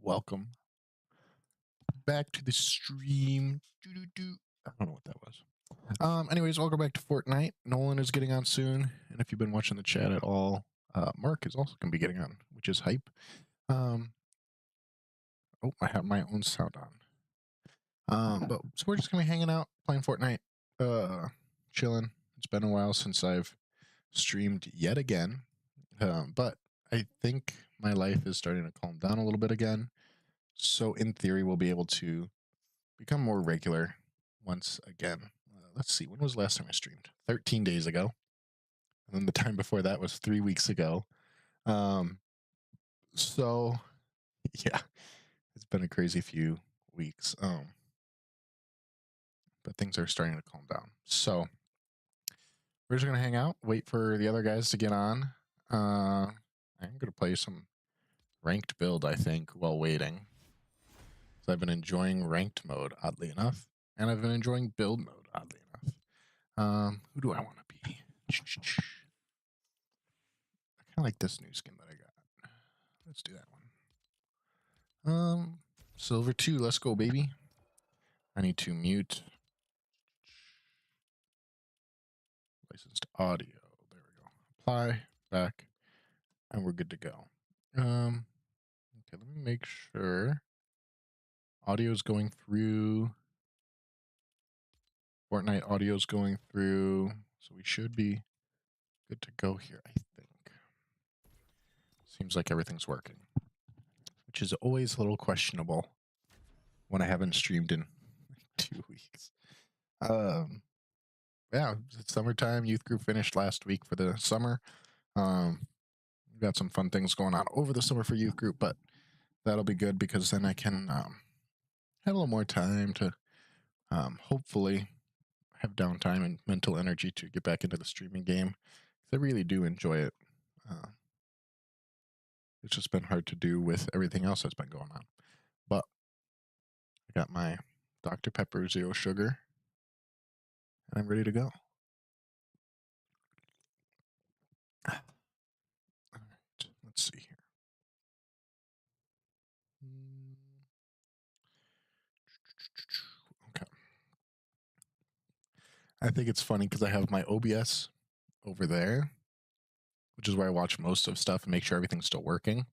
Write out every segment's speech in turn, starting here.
welcome back to the stream. Doo-doo-doo. I don't know what that was. Anyways, welcome back to Fortnite. Nolan is getting on soon, and if you've been watching the chat at all, Mark is also going to be getting on, which is hype. Oh, I have my own sound on. But so we're just going to be hanging out, playing Fortnite, chilling. It's been a while since I've streamed yet again, but I think my life is starting to calm down a little bit again. So in theory, we'll be able to become more regular once again. Let's see, when was the last time I streamed? 13 days ago. And then the time before that was 3 weeks ago. So yeah, it's been a crazy few weeks. But things are starting to calm down. So we're just gonna hang out, wait for the other guys to get on. I'm gonna play some ranked build, I think, while waiting. So I've been enjoying ranked mode, oddly enough, and I've been enjoying build mode, oddly enough. Who do I want to be? I kind of like this new skin that I got. Let's do that one. Silver 2, let's go, baby. I need to mute licensed audio. There we go. Apply, back, and we're good to go. Okay, let me make sure audio is going through. Fortnite audio is going through, so we should be good to go here, I think. Seems like everything's working, which is always a little questionable when I haven't streamed in 2 weeks. Yeah, it's summertime. Youth group finished last week for the summer. We've got some fun things going on over the summer for youth group, but that'll be good because then I can have a little more time to hopefully have downtime and mental energy to get back into the streaming game. I really do enjoy it. It's just been hard to do with everything else that's been going on. But I got my Dr. Pepper Zero Sugar, and I'm ready to go. All right, let's see here. Okay. I think it's funny because I have my OBS over there, which is where I watch most of stuff and make sure everything's still working.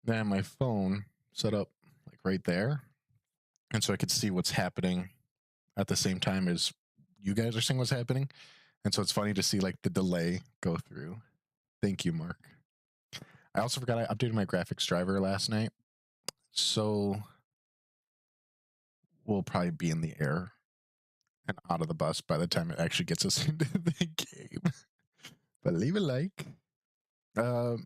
Then I have my phone set up like right there, and so I could see what's happening at the same time as you guys are seeing what's happening. And so it's funny to see like the delay go through. Thank you, Mark. I also forgot I updated my graphics driver last night, so we'll probably be in the air and out of the bus by the time it actually gets us into the game. But leave a like. I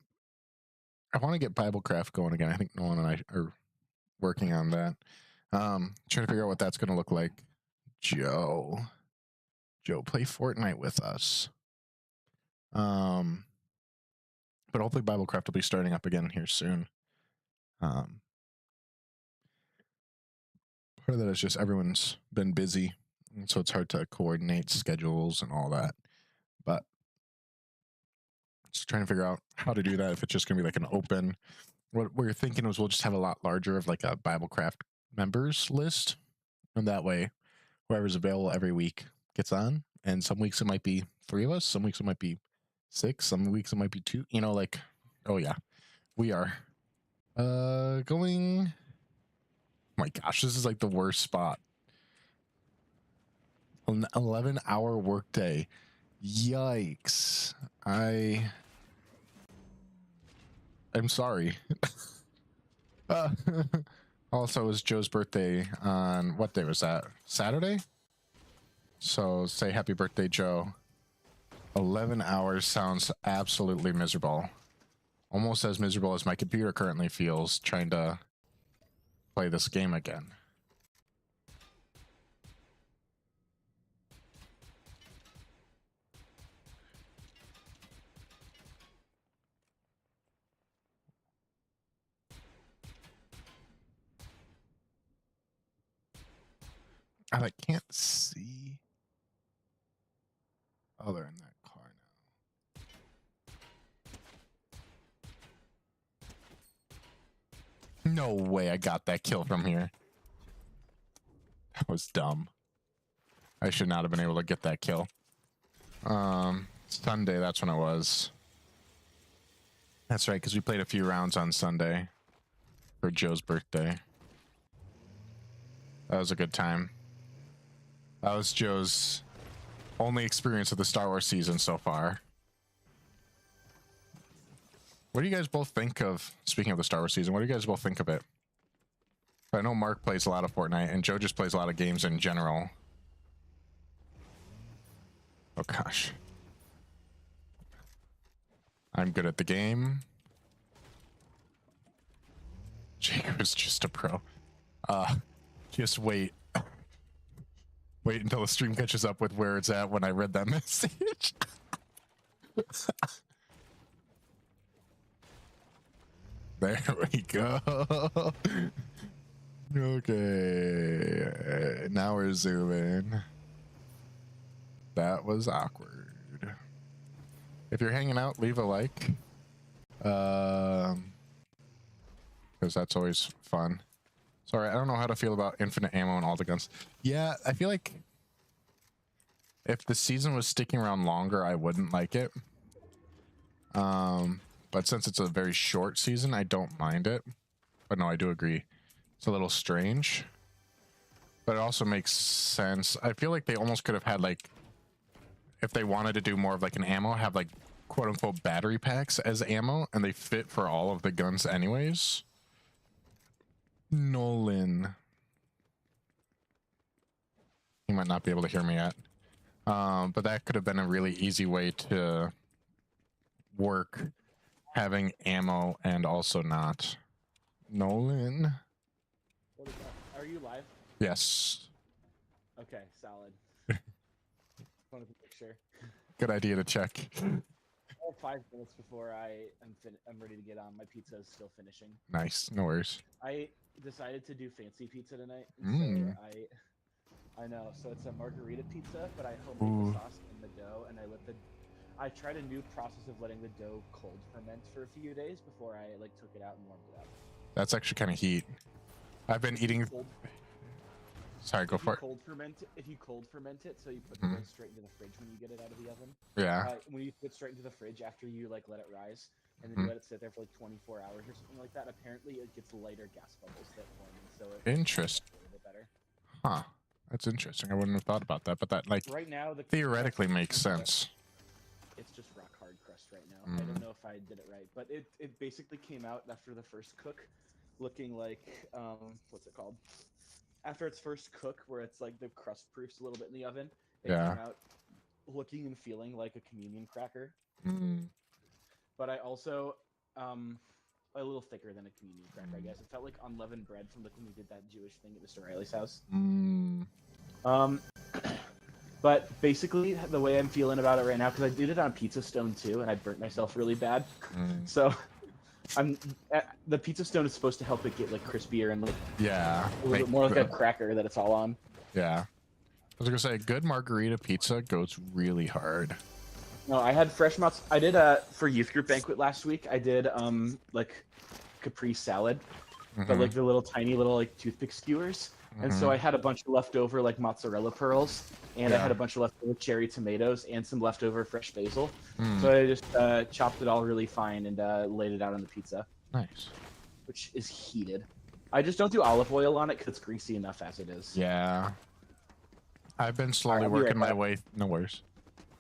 want to get Biblecraft going again. I think Nolan and I are working on that. Trying to figure out what that's going to look like. Joe, play Fortnite with us. But hopefully Biblecraft will be starting up again here soon. Part of that is just everyone's been busy, and so it's hard to coordinate schedules and all that. But just trying to figure out how to do that. If it's just going to be like an open, what we're thinking was we'll just have a lot larger of like a Biblecraft members list, and that way whoever's available every week gets on. And some weeks it might be 3 of us, some weeks it might be 6, some weeks it might be 2. You know, like, oh yeah, we are going. Oh my gosh, this is like the worst spot. An 11-hour workday. Yikes. I'm sorry. Also, it was Joe's birthday on, what day was that? Saturday? So say happy birthday, Joe. 11 hours sounds absolutely miserable. Almost as miserable as my computer currently feels trying to play this game again. I like can't see. Oh, they're in that car now. No way I got that kill from here. That was dumb. I should not have been able to get that kill. Sunday, that's when it was. That's right, because we played a few rounds on Sunday for Joe's birthday. That was a good time. That was Joe's only experience of the Star Wars season so far. What do you guys both think of, speaking of the Star Wars season, what do you guys both think of it? I know Mark plays a lot of Fortnite, and Joe just plays a lot of games in general. Oh gosh. I'm good at the game. Jacob is just a pro. Just wait. Wait until the stream catches up with where it's at when I read that message. There we go. Okay. Now we're zooming. That was awkward. If you're hanging out, leave a like. Because that's always fun. Sorry, I don't know how to feel about infinite ammo and all the guns. Yeah, I feel like if the season was sticking around longer, I wouldn't like it. But since it's a very short season, I don't mind it. But no, I do agree. It's a little strange. But it also makes sense. I feel like they almost could have had, like, if they wanted to do more of like an ammo, have like quote unquote battery packs as ammo, and they fit for all of the guns anyways. Nolan. He might not be able to hear me yet. But that could have been a really easy way to work having ammo and also not. Nolan. What is that? Are you live? Yes. Okay, solid. Wanted to make sure. Good idea to check. 5 minutes before I'm ready to get on. My pizza is still finishing. Nice. No worries. I decided to do fancy pizza tonight. Mm. So I know. So it's a margarita pizza, but I homemade the sauce in the dough, and I tried a new process of letting the dough cold ferment for a few days before I like took it out and warmed it up. That's actually kind of heat. I've been eating. Sorry, go for it. If you cold ferment it, so you put the dough straight into the fridge when you get it out of the oven. Yeah. When you put it straight into the fridge after you like let it rise, and then you let it sit there for like 24 hours or something like that. Apparently, it gets lighter gas bubbles that form, so it Interesting. a little bit better. Huh. That's interesting. I wouldn't have thought about that, but that like right now the theoretically makes sense. It's just rock hard crust right now. I don't know if I did it right, but it basically came out after the first cook, looking like what's it called? After its first cook, where it's like the crust proofs a little bit in the oven, it came out looking and feeling like a communion cracker. But I also a little thicker than a communion cracker, I guess. It felt like unleavened bread from when we did that Jewish thing at Mr. Riley's house. But basically, the way I'm feeling about it right now, because I did it on Pizza Stone too, and I burnt myself really bad. So the Pizza Stone is supposed to help it get like crispier and like a little bit more like a cracker that it's all on. Yeah. I was gonna say, good margarita pizza goes really hard. No, I had fresh mozz. I did for youth group banquet last week. I did like Capri salad, but like the little tiny little like toothpick skewers. And so I had a bunch of leftover like mozzarella pearls, and I had a bunch of leftover cherry tomatoes and some leftover fresh basil. So I just chopped it all really fine and laid it out on the pizza. Nice. Which is heated. I just don't do olive oil on it because it's greasy enough as it is. Yeah. I've been slowly working my way. No worries.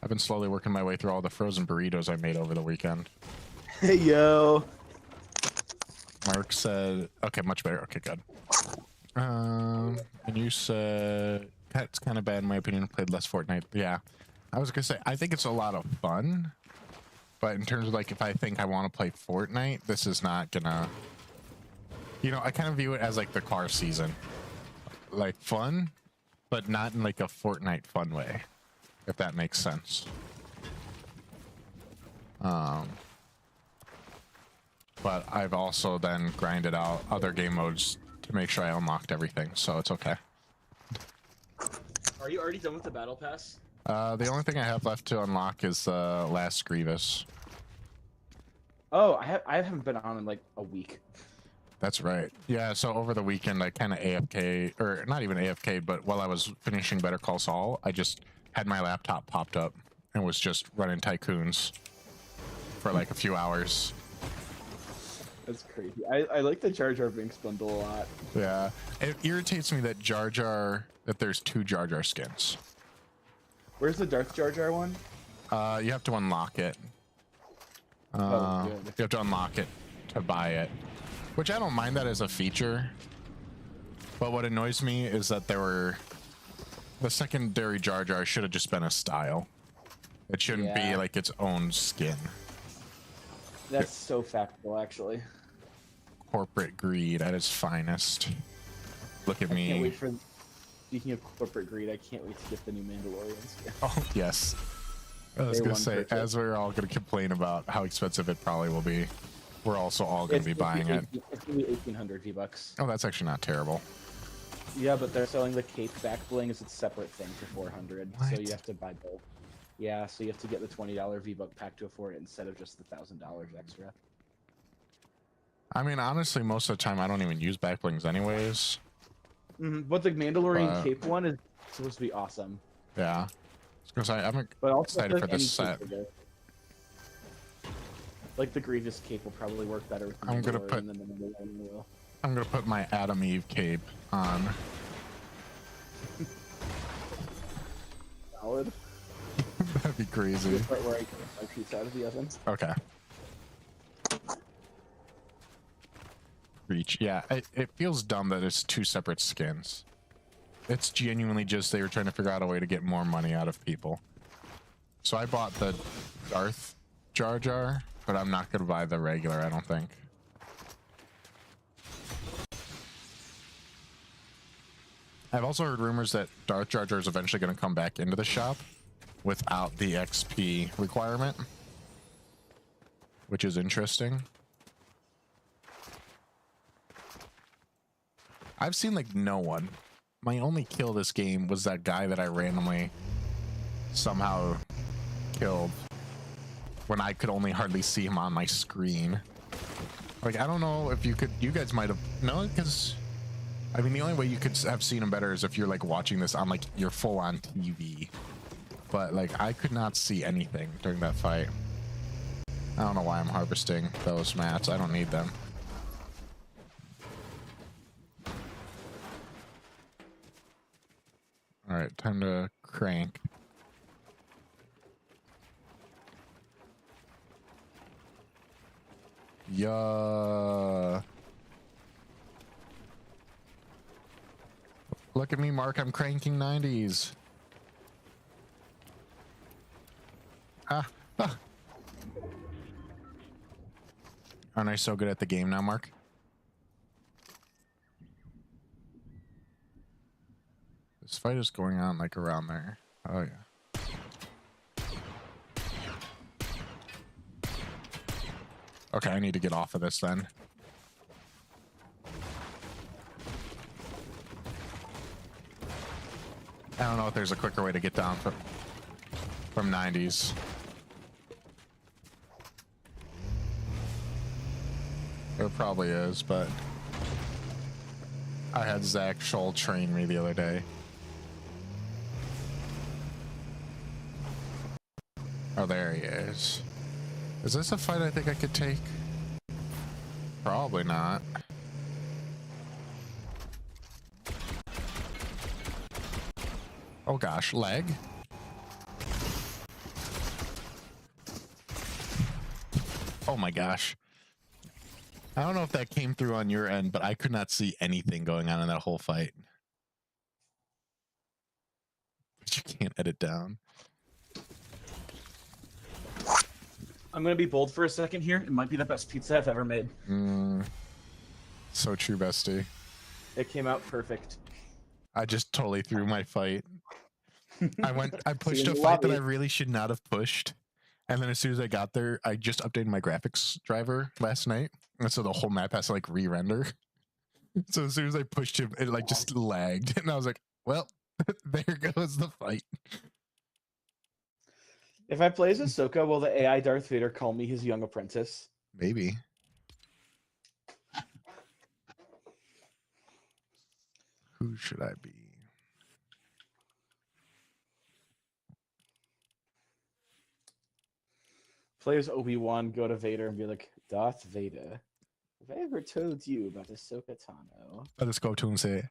I've been slowly working my way through all the frozen burritos I made over the weekend. Hey, yo. Mark said, okay, much better. Okay, good. And you said that's kind of bad in my opinion. Played less Fortnite. Yeah, I was gonna say I think it's a lot of fun, but in terms of like if I think I want to play Fortnite, this is not gonna. You know, I kind of view it as like the car season, like fun, but not in like a Fortnite fun way, if that makes sense. But I've also then grinded out other game modes to make sure I unlocked everything, so it's okay. Are you already done with the battle pass? The only thing I have left to unlock is the last Grievous. Oh, I haven't been on in like a week. That's right. Yeah, so over the weekend I kind of AFK, or not even AFK, but while I was finishing Better Call Saul, I just had my laptop popped up and was just running Tycoons for like a few hours. That's crazy. I like the Jar Jar Binks bundle a lot. Yeah, it irritates me that that there's 2 Jar Jar skins. Where's the Darth Jar Jar one? You have to unlock it. Oh, good. You have to unlock it to buy it, which I don't mind that as a feature. But what annoys me is that the secondary Jar Jar should have just been a style. It shouldn't be like its own skin. That's so factual, actually. Corporate greed at its finest. Look at me. Can't wait for. Speaking of corporate greed, I can't wait to get the new Mandalorian skin. Oh yes. I was gonna say, as we're all gonna complain about how expensive it probably will be, we're also all gonna be buying it. It's gonna be 1,800 V-bucks. Oh, that's actually not terrible. Yeah, but they're selling the cape back bling as a separate thing for 400, so you have to buy both. Yeah, so you have to get the $20 V-buck pack to afford it instead of just the $1,000 extra. I mean, honestly, most of the time I don't even use back blings anyways. But the Mandalorian cape one is supposed to be awesome. Yeah. Because I'm excited for this set. Like the Grievous cape will probably work better with the Mandalorian than the Mandalorian will. I'm gonna put my Adam Eve cape on. Solid. That'd be crazy. The part where I get my pizza out of the oven. Okay. Reach. Yeah, it feels dumb that it's 2 separate skins. It's genuinely just they were trying to figure out a way to get more money out of people. So I bought the Darth Jar Jar, but I'm not gonna buy the regular, I don't think. I've also heard rumors that Darth Jar Jar is eventually going to come back into the shop without the XP requirement, which is interesting. I've seen like no one. My only kill this game was that guy that I randomly somehow killed when I could only hardly see him on my screen. Like, I don't know if you guys might have, no, because I mean, the only way you could have seen him better is if you're like watching this on like your full on TV. But like, I could not see anything during that fight. I don't know why I'm harvesting those mats. I don't need them. All right, time to crank. Yeah. Look at me, Mark. I'm cranking 90s. Ah. Aren't I so good at the game now, Mark? This fight is going on like around there. Oh yeah. Okay, I need to get off of this then. I don't know if there's a quicker way to get down from 90s. There probably is, but I had Zach Scholl train me the other day. Oh, there he is. Is this a fight I think I could take? Probably not. Oh gosh, leg? Oh my gosh. I don't know if that came through on your end, but I could not see anything going on in that whole fight. But you can't edit down. I'm going to be bold for a second here. It might be the best pizza I've ever made. So true, bestie. It came out perfect. I just totally threw my fight. I pushed a fight that I really should not have pushed. And then as soon as I got there, I just updated my graphics driver last night. And so the whole map has to like re-render. So as soon as I pushed him, it like just lagged. And I was like, well, there goes the fight. If I play as Ahsoka, will the AI Darth Vader call me his young apprentice? Maybe. Who should I be? Play as Obi-Wan, go to Vader, and be like, Darth Vader, have I ever told you about Ahsoka Tano? I'll just go up to him and say,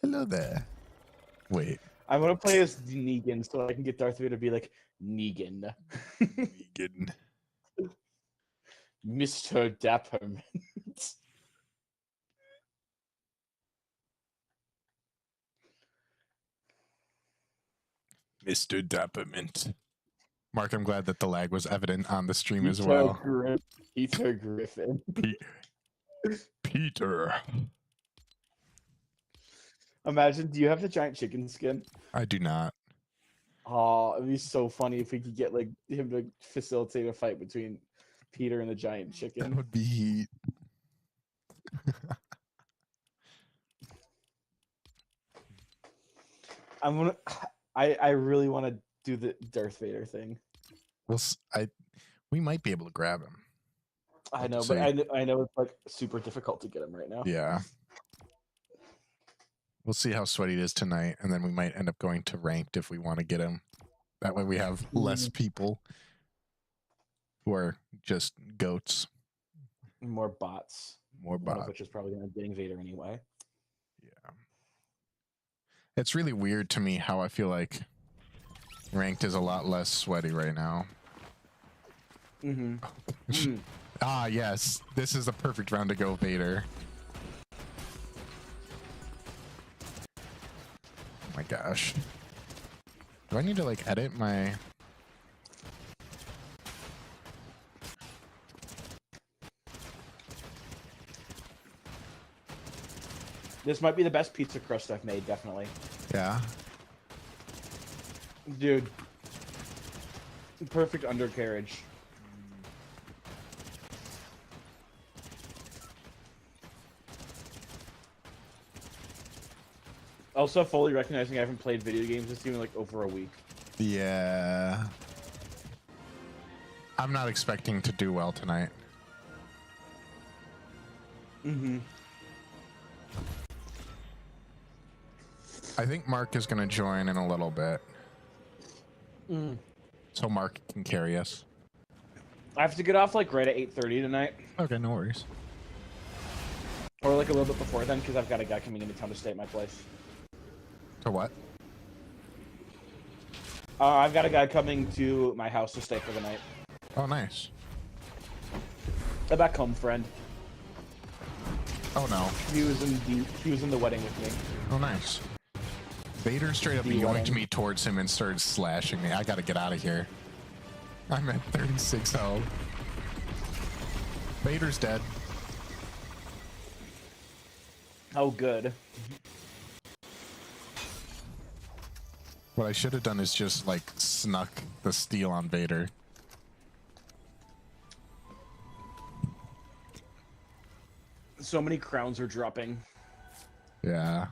hello there. Wait. I want to play as Negan so I can get Darth Vader to be like, Negan. Negan. Mr. Dapperman. Mr. Dapperman. Mark, I'm glad that the lag was evident on the stream as well. Peter Griffin. Peter. Imagine, do you have the giant chicken skin? I do not. Oh, it'd be so funny if we could get like him to facilitate a fight between Peter and the giant That chicken. would be heat. I really want to do the Darth Vader thing. Well, we might be able to grab him. I know, but I know it's like super difficult to get him right now. Yeah. We'll see how sweaty it is tonight, and then we might end up going to ranked if we want to get him. That way we have less people who are just goats. More bots. More bots. Which is probably going to be getting Vader anyway. Yeah. It's really weird to me how I feel like ranked is a lot less sweaty right now. Mm-hmm. Ah, yes. This is the perfect round to go Vader. Oh my gosh. Do I need to like edit my... This might be the best pizza crust I've made, definitely. Yeah. Dude. Perfect undercarriage. Also, fully recognizing I haven't played video games this game in like over a week. Yeah. I'm not expecting to do well tonight. Mm-hmm. I think Mark is going to join in a little bit. So Mark can carry us. I have to get off like right at 8:30 tonight. Okay, no worries. Or like a little bit before then, because I've got a guy coming into town to stay at my place. To what? I've got a guy coming to my house to stay for the night. Oh, nice. A back home friend. Oh no. He was in the wedding with me. Oh, nice. Vader straight up yoinked me towards him and started slashing me. I gotta get out of here. I'm at 36 health. Vader's dead. Oh, good. What I should have done is just like snuck the steal on Vader. So many crowns are dropping. Yeah.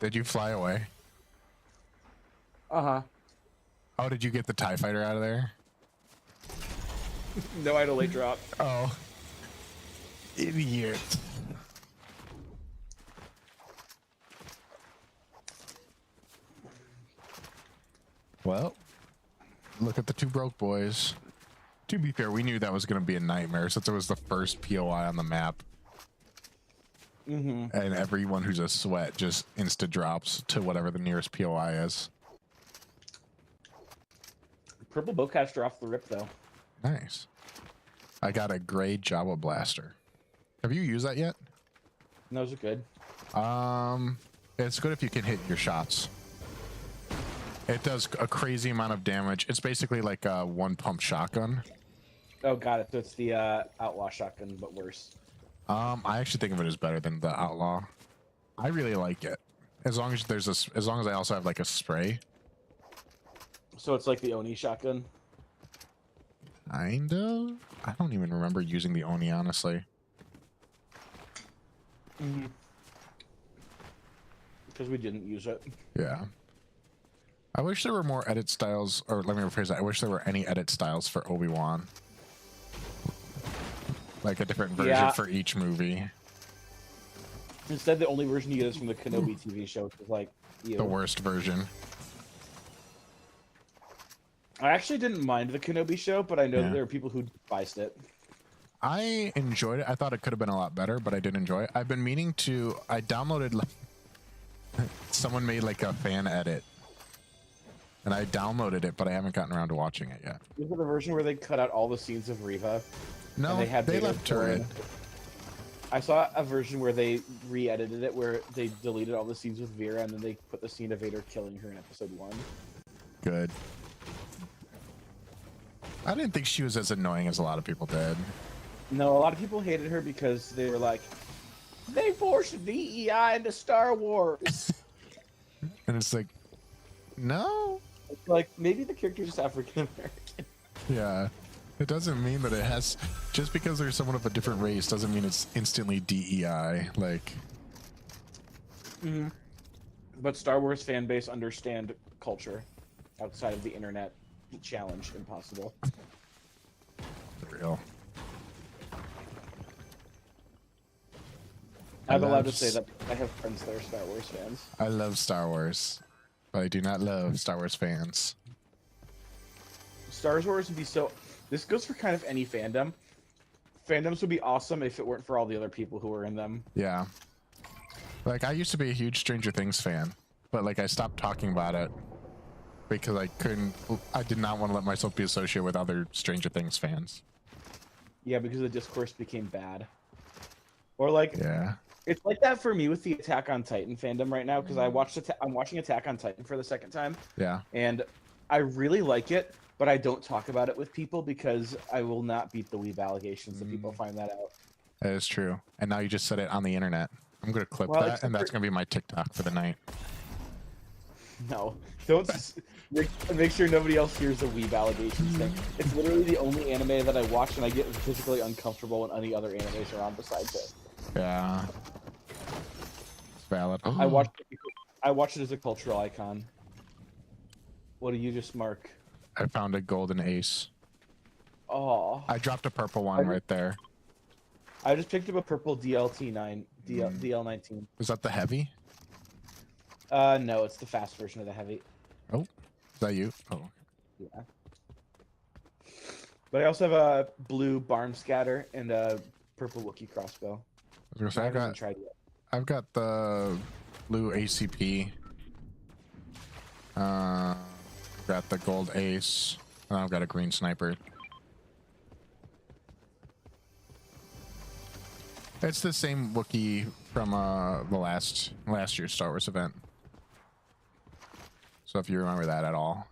Did you fly away? Uh-huh. Oh, did you get the TIE fighter out of there? No, I had a late drop. Oh. Idiot. Well, look at the two broke boys. To be fair, we knew that was going to be a nightmare since it was the first POI on the map. Mm-hmm. And everyone who's a sweat just insta drops to whatever the nearest POI is. Purple bowcaster off the rip, though. Nice. I got a gray Jawa blaster. Have you used that yet? Those are good. It's good if you can hit your shots. It does a crazy amount of damage. It's basically like a one pump shotgun. Oh, got it. So it's the outlaw shotgun, but worse. I actually think of it as better than the outlaw. I really like it. As long as there's as long as I also have like a spray. So it's like the Oni shotgun. Kind of. I don't even remember using the Oni, honestly. Mm-hmm. Because we didn't use it. Yeah. I wish there were more edit styles, or let me rephrase that. I wish there were any edit styles for Obi-Wan. Like a different version for each movie. Instead, the only version you get is from the Kenobi TV show, which is like, ew. The worst version. I actually didn't mind the Kenobi show, but I know Yeah. that there are people who despised it. I enjoyed it. I thought it could have been a lot better, but I did enjoy it. I've been meaning to. I downloaded. Someone made like a fan edit, and I downloaded it, but I haven't gotten around to watching it yet. Is it the version where they cut out all the scenes of Reva? No, they had they Vader left her in. I saw a version where they re-edited it, where they deleted all the scenes with Vera, and then they put the scene of Vader killing her in episode 1. Good. I didn't think she was as annoying as a lot of people did. No, a lot of people hated her because they were like, they forced DEI into Star Wars. And it's like, no. It's like, maybe the character's just African American. Yeah. It doesn't mean that it has, just because there's someone of a different race doesn't mean it's instantly DEI. Like, But Star Wars fan base understand culture outside of the internet. Challenge impossible. for real. I'm allowed to say that I have friends that are Star Wars fans. I love Star Wars, but I do not love Star Wars fans. Star Wars would be so... This goes for kind of any fandom. Fandoms would be awesome if it weren't for all the other people who were in them. Yeah. Like, I used to be a huge Stranger Things fan, but like I stopped talking about it because I did not want to let myself be associated with other Stranger Things fans. Yeah, because the discourse became bad. Or like, Yeah. it's like that for me with the Attack on Titan fandom right now, because I'm watching Attack on Titan for the second time, Yeah. and I really like it, but I don't talk about it with people because I will not beat the weeb allegations that people find that out. That is true. And now you just said it on the internet. I'm going to clip Well, that, except and that's for- going to be my TikTok for the night. No, don't make sure nobody else hears the weeb allegations thing. It's literally the only anime that I watch, and I get physically uncomfortable when any other animes are on besides it. Yeah. It's valid. I watch it as a cultural icon. What do you just mark? I found a golden ace. Oh, I dropped a purple one right there. I just picked up a purple DL19. Is that the heavy? No, it's the fast version of the heavy. Oh, is that you? Oh. Yeah. But I also have a blue barn scatter and a purple Wookiee crossbow. I was gonna say, I haven't tried yet. I've got the blue ACP. Got the gold ace. And I've got a green sniper. It's the same Wookiee from the last year's Star Wars event. So if you remember that at all.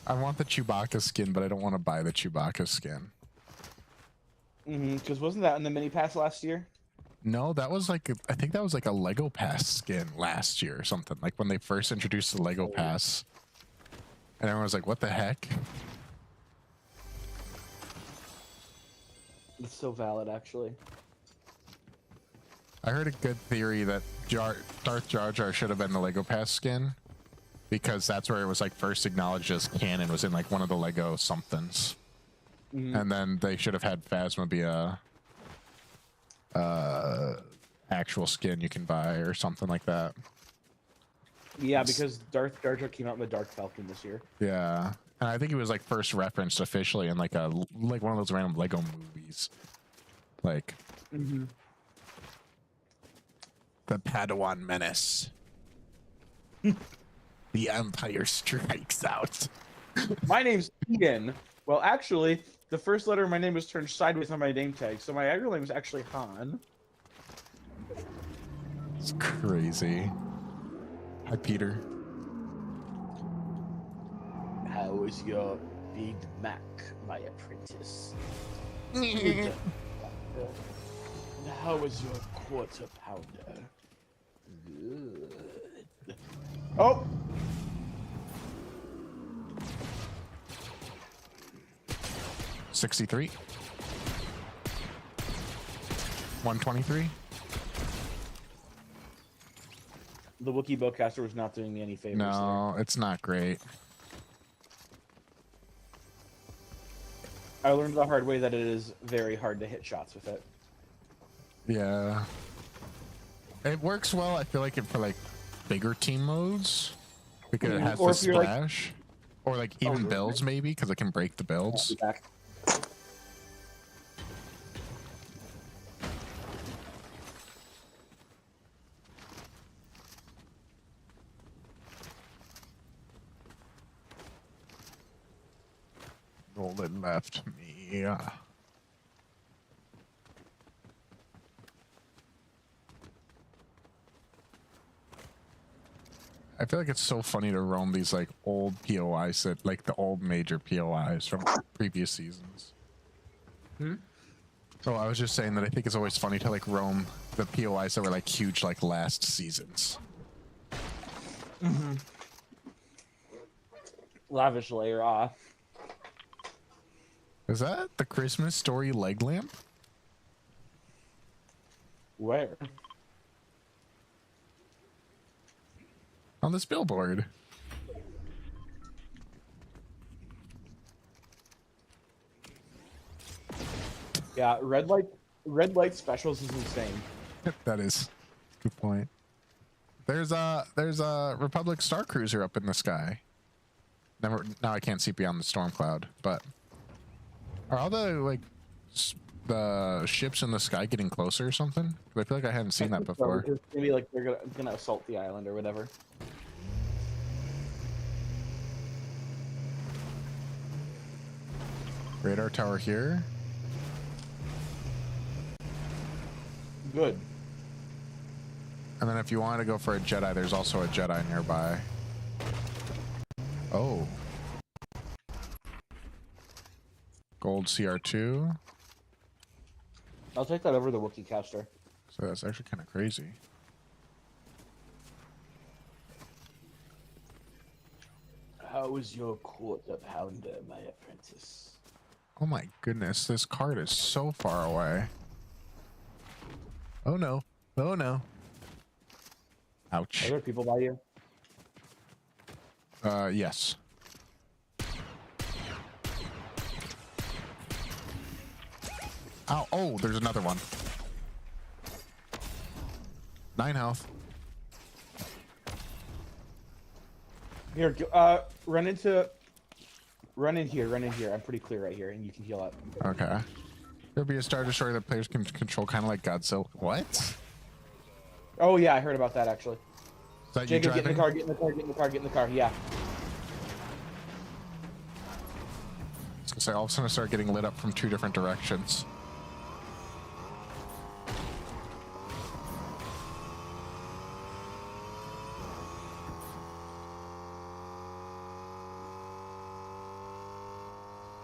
I want the Chewbacca skin, but I don't want to buy the Chewbacca skin. Because wasn't that in the mini pass last year? No, that was like I think that was like a Lego Pass skin last year or something. Like when they first introduced the Lego Pass, and everyone was like, "What the heck?" It's so valid, actually. I heard a good theory that Darth Jar Jar should have been the Lego Pass skin because that's where it was like first acknowledged as canon. Was in like one of the Lego somethings, and then they should have had Phasma be a actual skin you can buy or something like that. Yeah, because Darth Jar Jar came out in the Dark Falcon this year. Yeah, and I think he was like first referenced officially in like one of those random Lego movies, like the Padawan Menace. The Empire Strikes Out. My name's Eden. Well, actually, the first letter of my name was turned sideways on my name tag, so my actual name was actually Han. It's crazy. Hi, Peter. How was your Big Mac, my apprentice? And how was your quarter pounder? Good. Oh! $63. 123. The Wookiee bowcaster was not doing me any favors. No, it's not great. There. I learned the hard way that it is very hard to hit shots with it. Yeah. It works well, I feel like, for like bigger team modes. Because it has Or the if you're, like- splash. Or like even builds maybe, because it can break the I'll builds. be back. Golden left me. I feel like it's so funny to roam these like old POIs that like the old major POIs from previous seasons. So I was just saying that I think it's always funny to like roam the POIs that were like huge like last seasons. Lavish layer off. Is that the Christmas story leg lamp? Where? On this billboard. Yeah, red light specials is insane. That is a good point. There's a Republic Star Cruiser up in the sky. Never, now I can't see beyond the storm cloud, but are all the like the ships in the sky getting closer or something? 'Cause I feel like I hadn't seen that before. So, maybe like they're gonna assault the island or whatever. Radar tower here. Good. And then if you want to go for a Jedi, there's also a Jedi nearby. Oh. Gold CR2. I'll take that over the Wookiee caster. So that's actually kind of crazy. How is your quarter pounder, my apprentice? Oh my goodness, this card is so far away. Oh no. Oh no. Ouch. Are there people by you? Yes. Ow. Oh, there's another one. 9 health. Here, run in here. I'm pretty clear right here, and you can heal up. Okay. There'll be a Star Destroyer that players can control, kind of like Godzilla. What? Oh yeah, I heard about that actually. Is that Jacob, you get in driving? the car, get in the car. Yeah. I was gonna say, all of a sudden I start getting lit up from 2 different directions.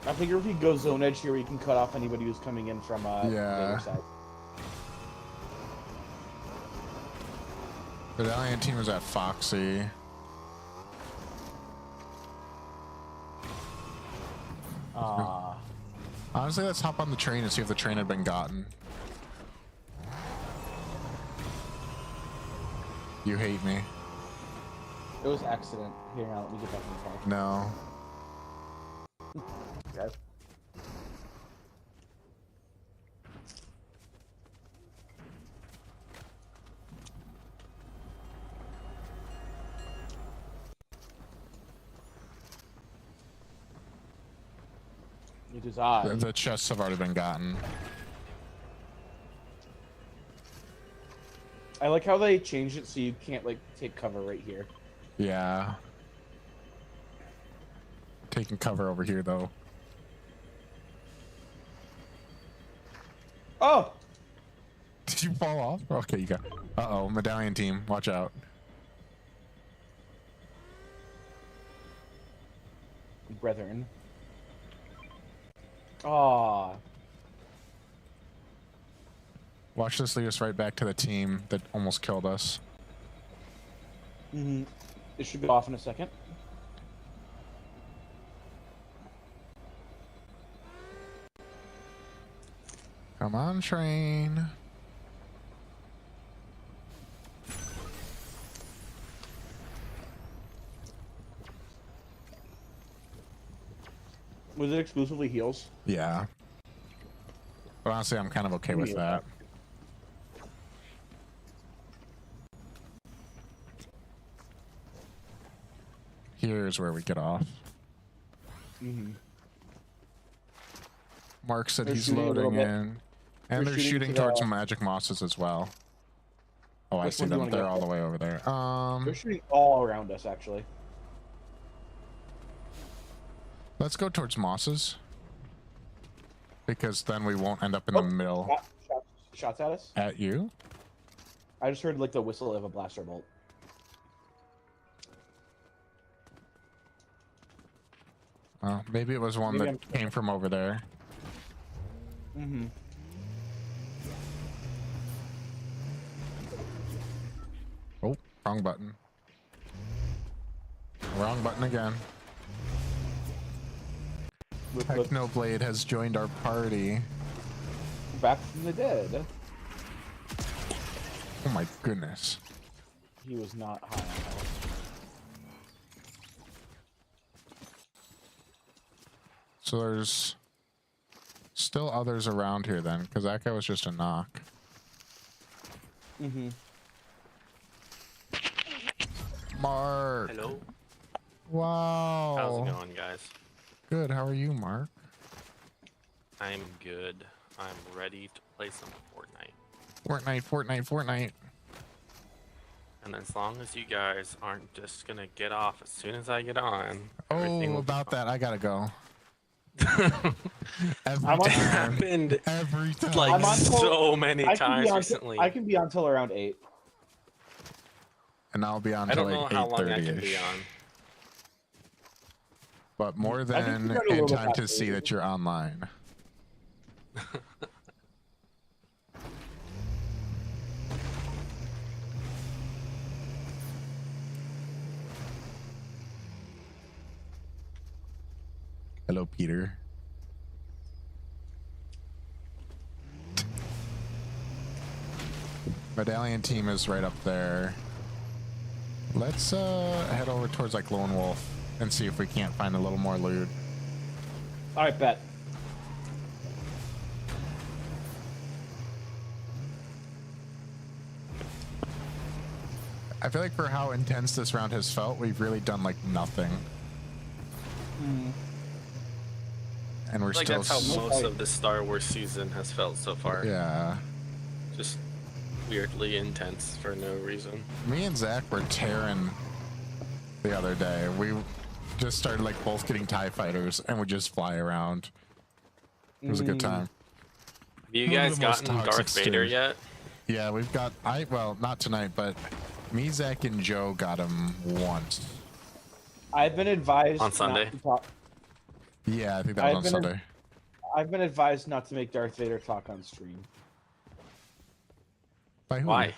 I figure if you go zone edge here, you can cut off anybody who's coming in from the other side. The Alien team was at Foxy. Honestly, let's hop on the train and see if the train had been gotten. You hate me. It was accident. Here, now let me get back in the car. No. Okay. It is I. The chests have already been gotten. I like how they changed it so you can't like take cover right here. Yeah. Taking cover over here though. Oh! Did you fall off? Okay, you got. Uh-oh, medallion team, watch out. Brethren. Aw. Watch this lead us right back to the team that almost killed us. Mm-hmm. It should go off in a second. Come on, train. Was it exclusively heals? Yeah. But honestly, I'm kind of okay with that. here's where we get off. Mm-hmm. Mark said They're he's shooting a little loading bit. in. And they're shooting shooting to towards the- magic mosses as well. Oh, I Which see one do you them. wanna They're go all for? the way over there. They're shooting all around us, actually. Let's go towards mosses. Because then we won't end up in the middle. Shots at us. At you? I just heard like the whistle of a blaster bolt. Maybe it was one Maybe that came from over there. Mm-hmm. Oh, wrong button. Wrong button again. Technoblade has joined our party. Back from the dead. Oh my goodness. He was not high on health. So there's still others around here then, because that guy was just a knock. Mm-hmm. Mark. Hello. Wow. How's it going, guys? Good. How are you, Mark? I'm good. I'm ready to play some Fortnite. Fortnite. And as long as you guys aren't just gonna get off as soon as I get on. Oh, about that, I gotta go. Every I'm on- time. Happened Every time. like I'm on so many I can times be on recently. I can be on till around 8. And I'll be on I till don't know like how long I can 8:30ish. be on. But more I think than we got a in little bit time to past see 8. that you're online. Hello, Peter. Medallion team is right up there. Let's head over towards like Lone Wolf and see if we can't find a little more loot. Alright, bet. I feel like for how intense this round has felt, we've really done like nothing. And we're Like still that's how most of the Star Wars season has felt so far. yeah. Just weirdly intense for no reason. Me and Zach were tearing the other day. We just started like both getting TIE fighters and would just fly around. It was a good time. Have you One of guys the most gotten toxic Darth Vader stairs. yet? Yeah, we've got well, not tonight, but me, Zach, and Joe got him once. I've been advised On Sunday? not to talk. Yeah, I think that was on Sunday. I've been advised not to make Darth Vader talk on stream. By who? Why?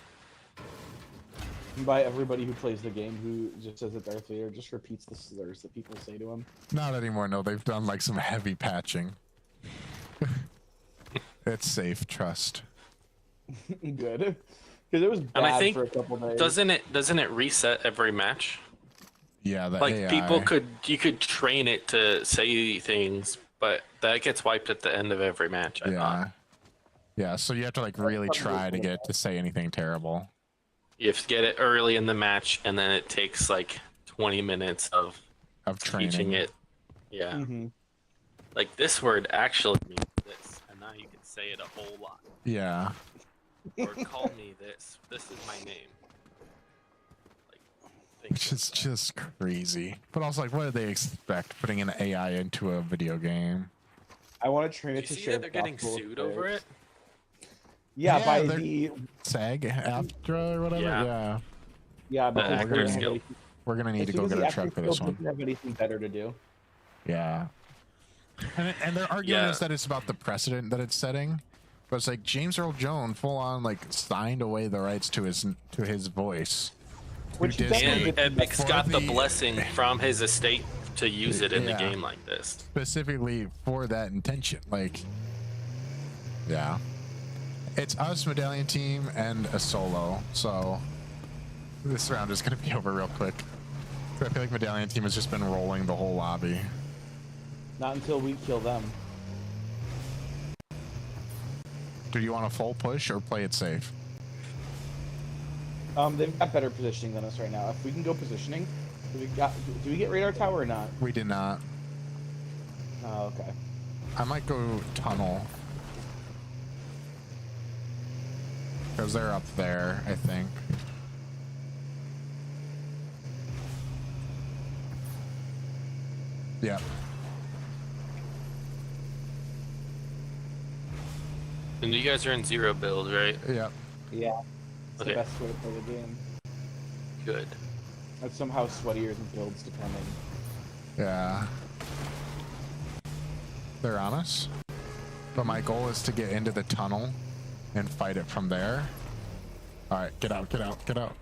By everybody who plays the game who just says that Darth Vader just repeats the slurs that people say to him. Not anymore. No, they've done like some heavy patching. It's safe. Trust. Good. Because it was bad And I think for a couple days. doesn't it reset every match? Yeah, the Like AI. you could train it to say things, but that gets wiped at the end of every match. I Yeah. thought Yeah, so you have to like really try to get it to say anything terrible. you have to get it early in the match, and then it takes like 20 minutes of Of training. teaching it. Yeah, Mm-hmm. like this word actually means this, and now you can say it a whole lot. Yeah. Or call me this. This is my name. Like, things Which like is that. just crazy. But also, like, what do they expect putting an AI into a video game? I want to train Did it you to see share that they're getting gospel with sued over players. it? Yeah, Yeah, by they're- the SAG-AFTRA or whatever? Yeah. yeah, because actors they don't have guild. anything- We're gonna need as to soon go as get the a actors truck for this guild one. doesn't have anything better to do. Yeah. And their argument Yeah. is that it's about the precedent that it's setting. But it's like James Earl Jones full on like signed away the rights to his voice. Which Disney- definitely And did- Epic's for got the the- blessing from his estate to use it in the Yeah. game like this. Specifically for that intention. Like, yeah. It's us, Medallion team, and a solo. So this round is going to be over real quick. I feel like Medallion team has just been rolling the whole lobby. Not until we kill them. Do you want a full push or play it safe? They've got better positioning than us right now. If we can go positioning, Do we get radar tower or not? We did not. Oh, okay. I might go tunnel. Because they're up there, I think. Yep. And you guys are in 0 build, right? Yep. Yeah. It's Okay. the best way to play the game. Good. It's somehow sweatier than builds depending. Yeah. They're on us. But my goal is to get into the tunnel and fight it from there. Alright, get out, get out, get out.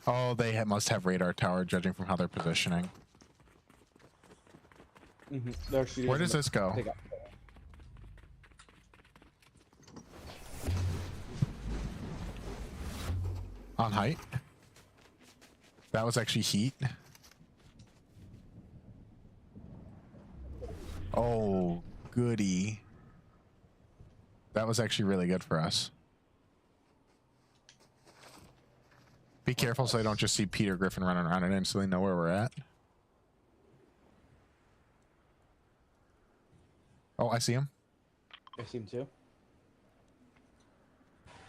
Oh, they must have radar tower, judging from how they're positioning. They're shooting. Where does this go? On height? That was actually heat. Oh, goody. That was actually really good for us. Be careful so I don't just see Peter Griffin running around and instantly know where we're at. Oh, I see him. I see him too.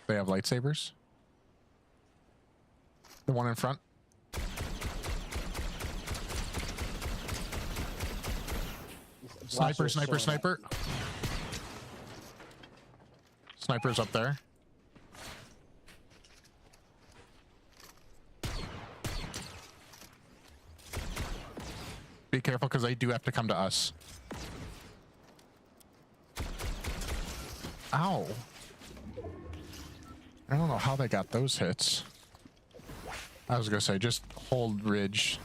They have lightsabers. The one in front. Sniper, sniper, sniper. Sniper's up there. Be careful because they do have to come to us. Ow. I don't know how they got those hits. I was gonna say, just hold ridge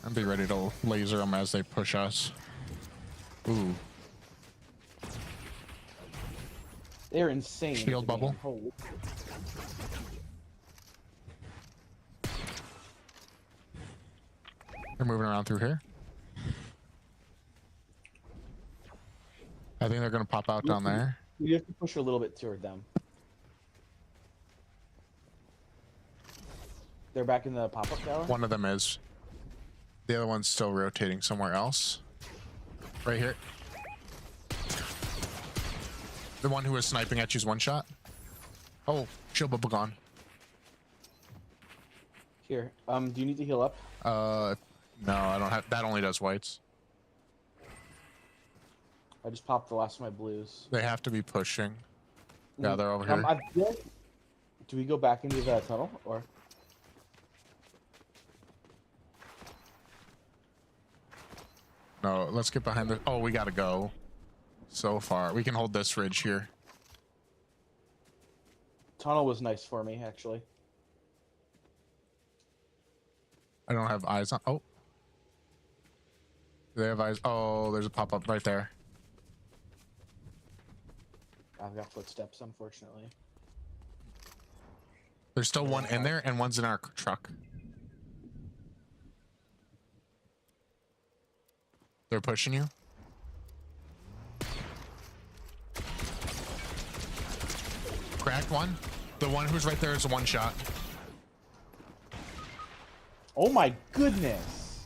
and be ready to laser them as they push us. Ooh. They're insane. Shield bubble. Holy. They're moving around through here. I think they're gonna pop out down there. You have to push a little bit toward them. They're back in the pop-up tower? One of them is. The other one's still rotating somewhere else. Right here. The one who was sniping at you's one shot. Oh, shield bubble gone. Here. Do you need to heal up? No, I don't have. That only does whites. I just popped the last of my blues. They have to be pushing. Yeah, they're over here. I feel like, do we go back into the tunnel or? No, let's get behind the. Oh, we gotta go. So far, we can hold this ridge here. Tunnel was nice for me, actually. I don't have eyes on. Oh, do they have eyes? Oh, there's a pop up right there. I've got footsteps, unfortunately. There's still one in there, and one's in our truck. They're pushing you. Cracked one. The one who's right there is a one shot. Oh my goodness!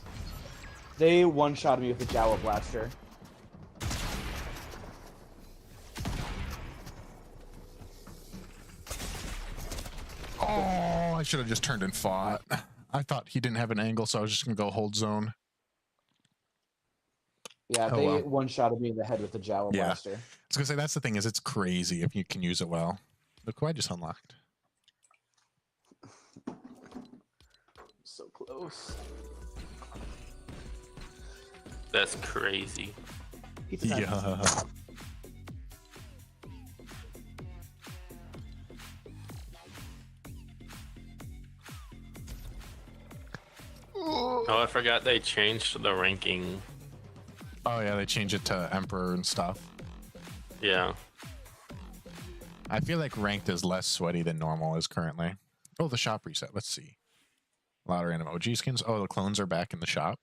They one-shotted me with the Jawa blaster. Oh, I should have just turned and fought. I thought he didn't have an angle, so I was just gonna go hold zone. Yeah, Oh, they well. one-shotted me in the head with the Jawa Yeah. blaster. I was gonna say that's the thing is it's crazy if you can use it well. Look who I just unlocked. So close. That's crazy. Pizza time. Yeah. Oh, I forgot they changed the ranking. Oh yeah, they changed it to Emperor and stuff. Yeah. I feel like ranked is less sweaty than normal is currently. Oh, the shop reset. Let's see. A lot of random OG skins. Oh, the clones are back in the shop.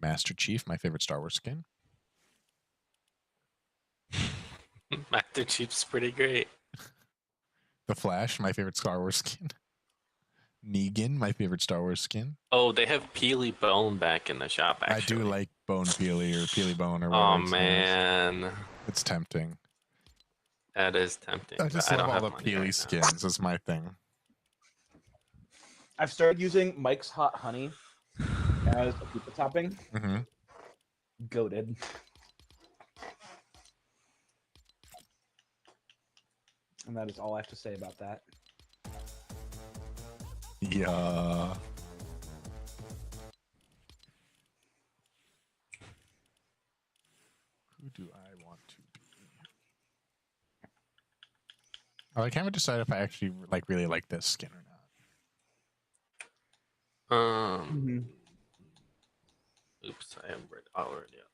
Master Chief, my favorite Star Wars skin. Master Chief's pretty great. The Flash, my favorite Star Wars skin. Negan, my favorite Star Wars skin. Oh, they have Peely Bone back in the shop, actually. I do like Bone Peely or Peely Bone or whatever. Oh, man. It's tempting. That is tempting. I just love all the Peely skins. Is my thing. I've started using Mike's Hot Honey as a pizza topping. Mm-hmm. Goated. And that is all I have to say about that. Yeah. Who do I want to be? Oh, I can't decide if I actually really like this skin or not. Oops, I am already up.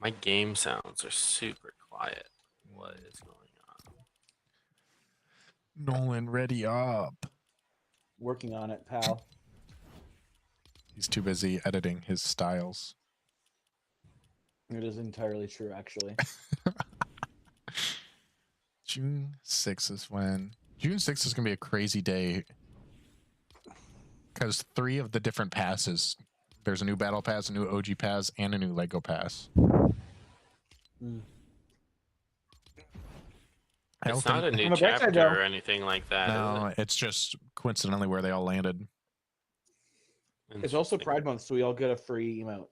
My game sounds are super quiet. What is going on? Nolan, ready up. Working on it, pal. He's too busy editing his styles. It is entirely true, actually. June 6th is when... June 6th is going to be a crazy day. Because 3 of the different passes... There's a new Battle Pass, a new OG Pass, and a new Lego Pass. It's not a new chapter or anything like that. No, it's just coincidentally where they all landed. It's also Pride Month, so we all get a free emote.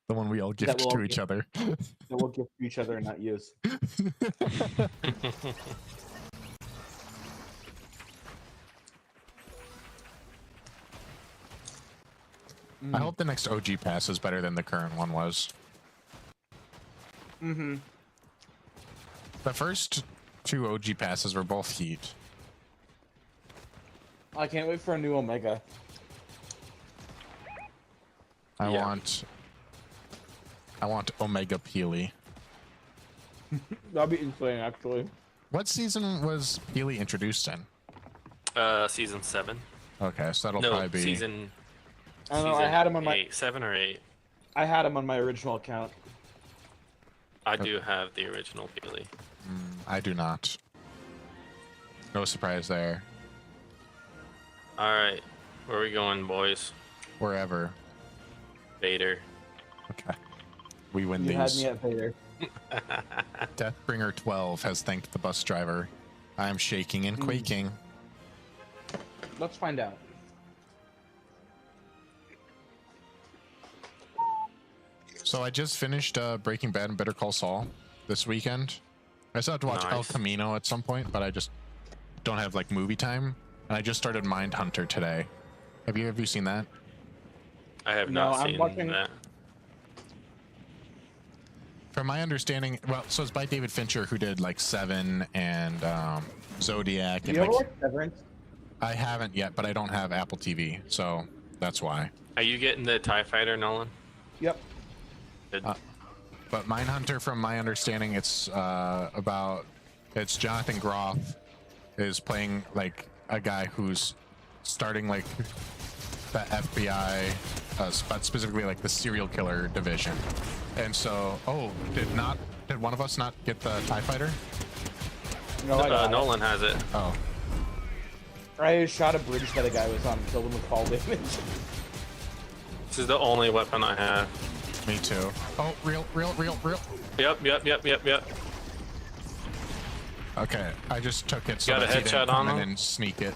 The one we all gift to each other. That we'll gift to each other and not use. I hope the next OG Pass is better than the current one was. Mm-hmm. The first 2 OG Passes were both heat. I can't wait for a new Omega. I want Omega Peely. That'd be insane, actually. What season was Peely introduced in? Season 7. Okay, so that'll probably be season. I don't know. I had him on my 7 or 8. I had him on my original account. I do have the original Peely. I do not. No surprise there. All right, where are we going, boys? Wherever. Vader. Okay. We win You these. had me at Vader. Deathbringer 12 has thanked the bus driver. I am shaking and quaking. Let's find out. So I just finished Breaking Bad and Better Call Saul this weekend. I still have to watch El Camino at some point, but I just don't have like movie time. And I just started Mindhunter today. Have you seen that? I have not seen that. From my understanding, well, so it's by David Fincher, who did like Seven and Zodiac. You ever watch Severance? I haven't yet, but I don't have Apple TV, so that's why. Are you getting the TIE Fighter, Nolan? Yep. But Mindhunter, from my understanding, it's Jonathan Groff is playing like a guy who's starting like the FBI, but specifically like the serial killer division. And so, did one of us not get the TIE Fighter? No, I got Nolan has it. Oh. I shot a bridge that a guy was on and killed him with fall damage. This is the only weapon I have. Me too. Oh, real. Yep. Okay, I just took it so Got a that he headshot didn't on come in him? and sneak it.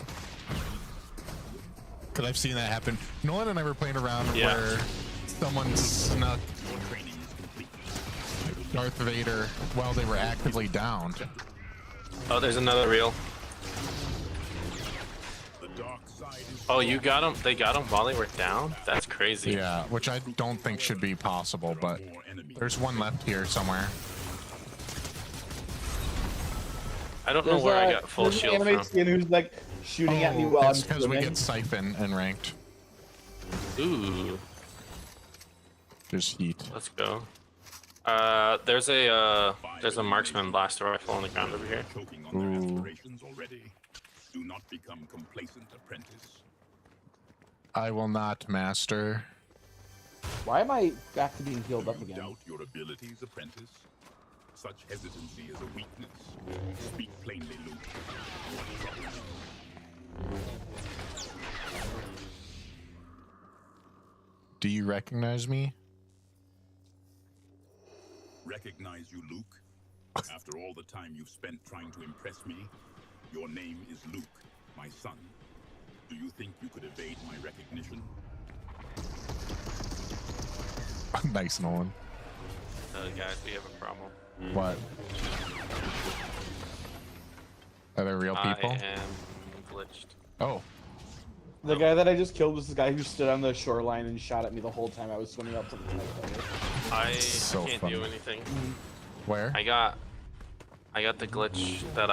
Because I've seen that happen. Nolan and I were playing around where someone snuck Darth Vader while they were actively downed. Oh, there's another reel. Oh, you got them? They got them while they were down? That's crazy. Yeah, which I don't think should be possible, but there's one left here somewhere. I don't know where I got full shield anime from. skin who's like shooting at me while I'm because we swimming. get Siphon and ranked. Ooh. There's heat. Let's go. There's a marksman blaster rifle on the ground over here. Ooh. Do not become complacent apprentice. I will not, master. Why am I back to being healed up Do you again? doubt your abilities, apprentice? Such hesitancy is a weakness. Speak plainly, Luke. What troubles you? Do you recognize me? Recognize you, Luke? After all the time you've spent trying to impress me, your name is Luke, my son. Do you think you could evade my recognition? Nice, Nolan. Guys, we have a problem. What? Are there real people? I am glitched. Oh, The guy that I just killed was the guy who stood on the shoreline and shot at me the whole time I was swimming up to the fighter. I So can't funny. do anything. where? I got the glitch that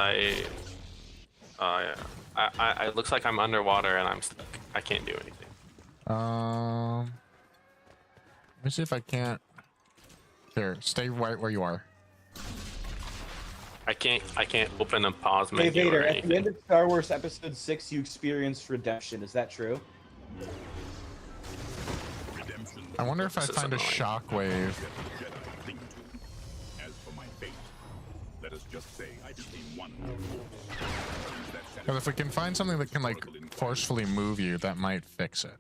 it looks like I'm underwater and I'm stuck. I can't do anything. Let me see if I can't. Here, stay right where you are. I can't open a pause Hey menu Vader, or at the anything. end of Star Wars Episode 6, you experienced redemption. Is that true? Redemption. I wonder if I This is find a annoying. shockwave. That the Jedi cling to. As for my fate, let us just say I became one with the Force. Is that Because if we can find something that can like forcefully move you, that might fix it.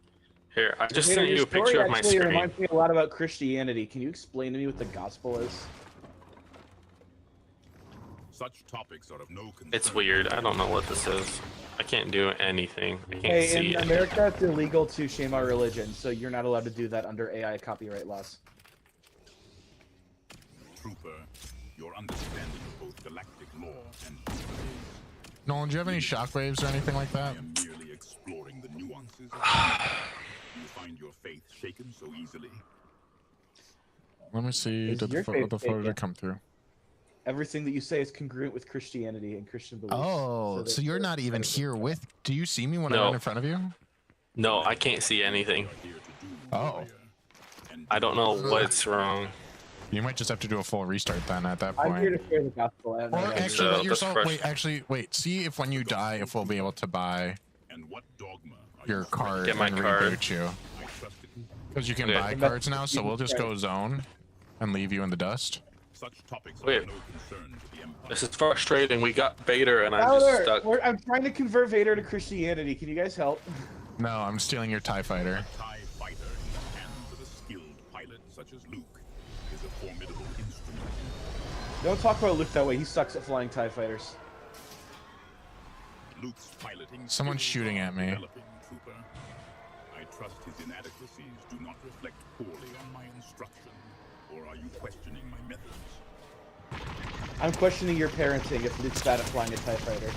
Here, I just Vader, sent your you a picture story of my actually screen. reminds me a lot about Christianity. Can you explain to me what the gospel is? Such topics are of no concern. It's weird. I don't know what this is. I can't do anything. I can't Hey, see in it. America, it's illegal to shame our religion, so you're not allowed to do that under AI copyright laws. Trooper, your understanding of both galactic law and human Nolan, do you have any shockwaves or anything like I that? am merely exploring the nuances of life. You find your faith shaken so easily. Let me see. Is Did your the faith photo taken? come through? Everything that you say is congruent with Christianity and Christian beliefs. Oh, so you're not even here with. Do you see me when I'm No. right in front of you? No, I can't see anything. We are here to do, Oh. warrior, and I don't know what's wrong. You might just have to do a full restart then at that I'm here point. to share the gospel. I have no Or idea. actually, So, let yourself. that's Wait, actually, wait. See if when you die, if we'll be able to buy And what dogma are your you card Get my and card. reboot you. I trust it. Because you can Okay. buy cards now, so we'll just go zone and leave you in the dust. Such topics Wait. are no concern to the Empire. This is frustrating. We got Vader and I'm just Tyler, stuck. I'm trying to convert Vader to Christianity. Can you guys help? No, I'm stealing your TIE fighter. TIE fighter in the hands of a skilled pilot such as Luke is a formidable instrument. Don't talk about Luke that way. He sucks at flying TIE fighters. Luke's piloting Someone's skills shooting are at me. developing, Trooper. I trust his inadequacies do not reflect poorly on my instruction. Or are you questioning my methods? I'm questioning your parenting if Luke's bad at flying a TIE fighter.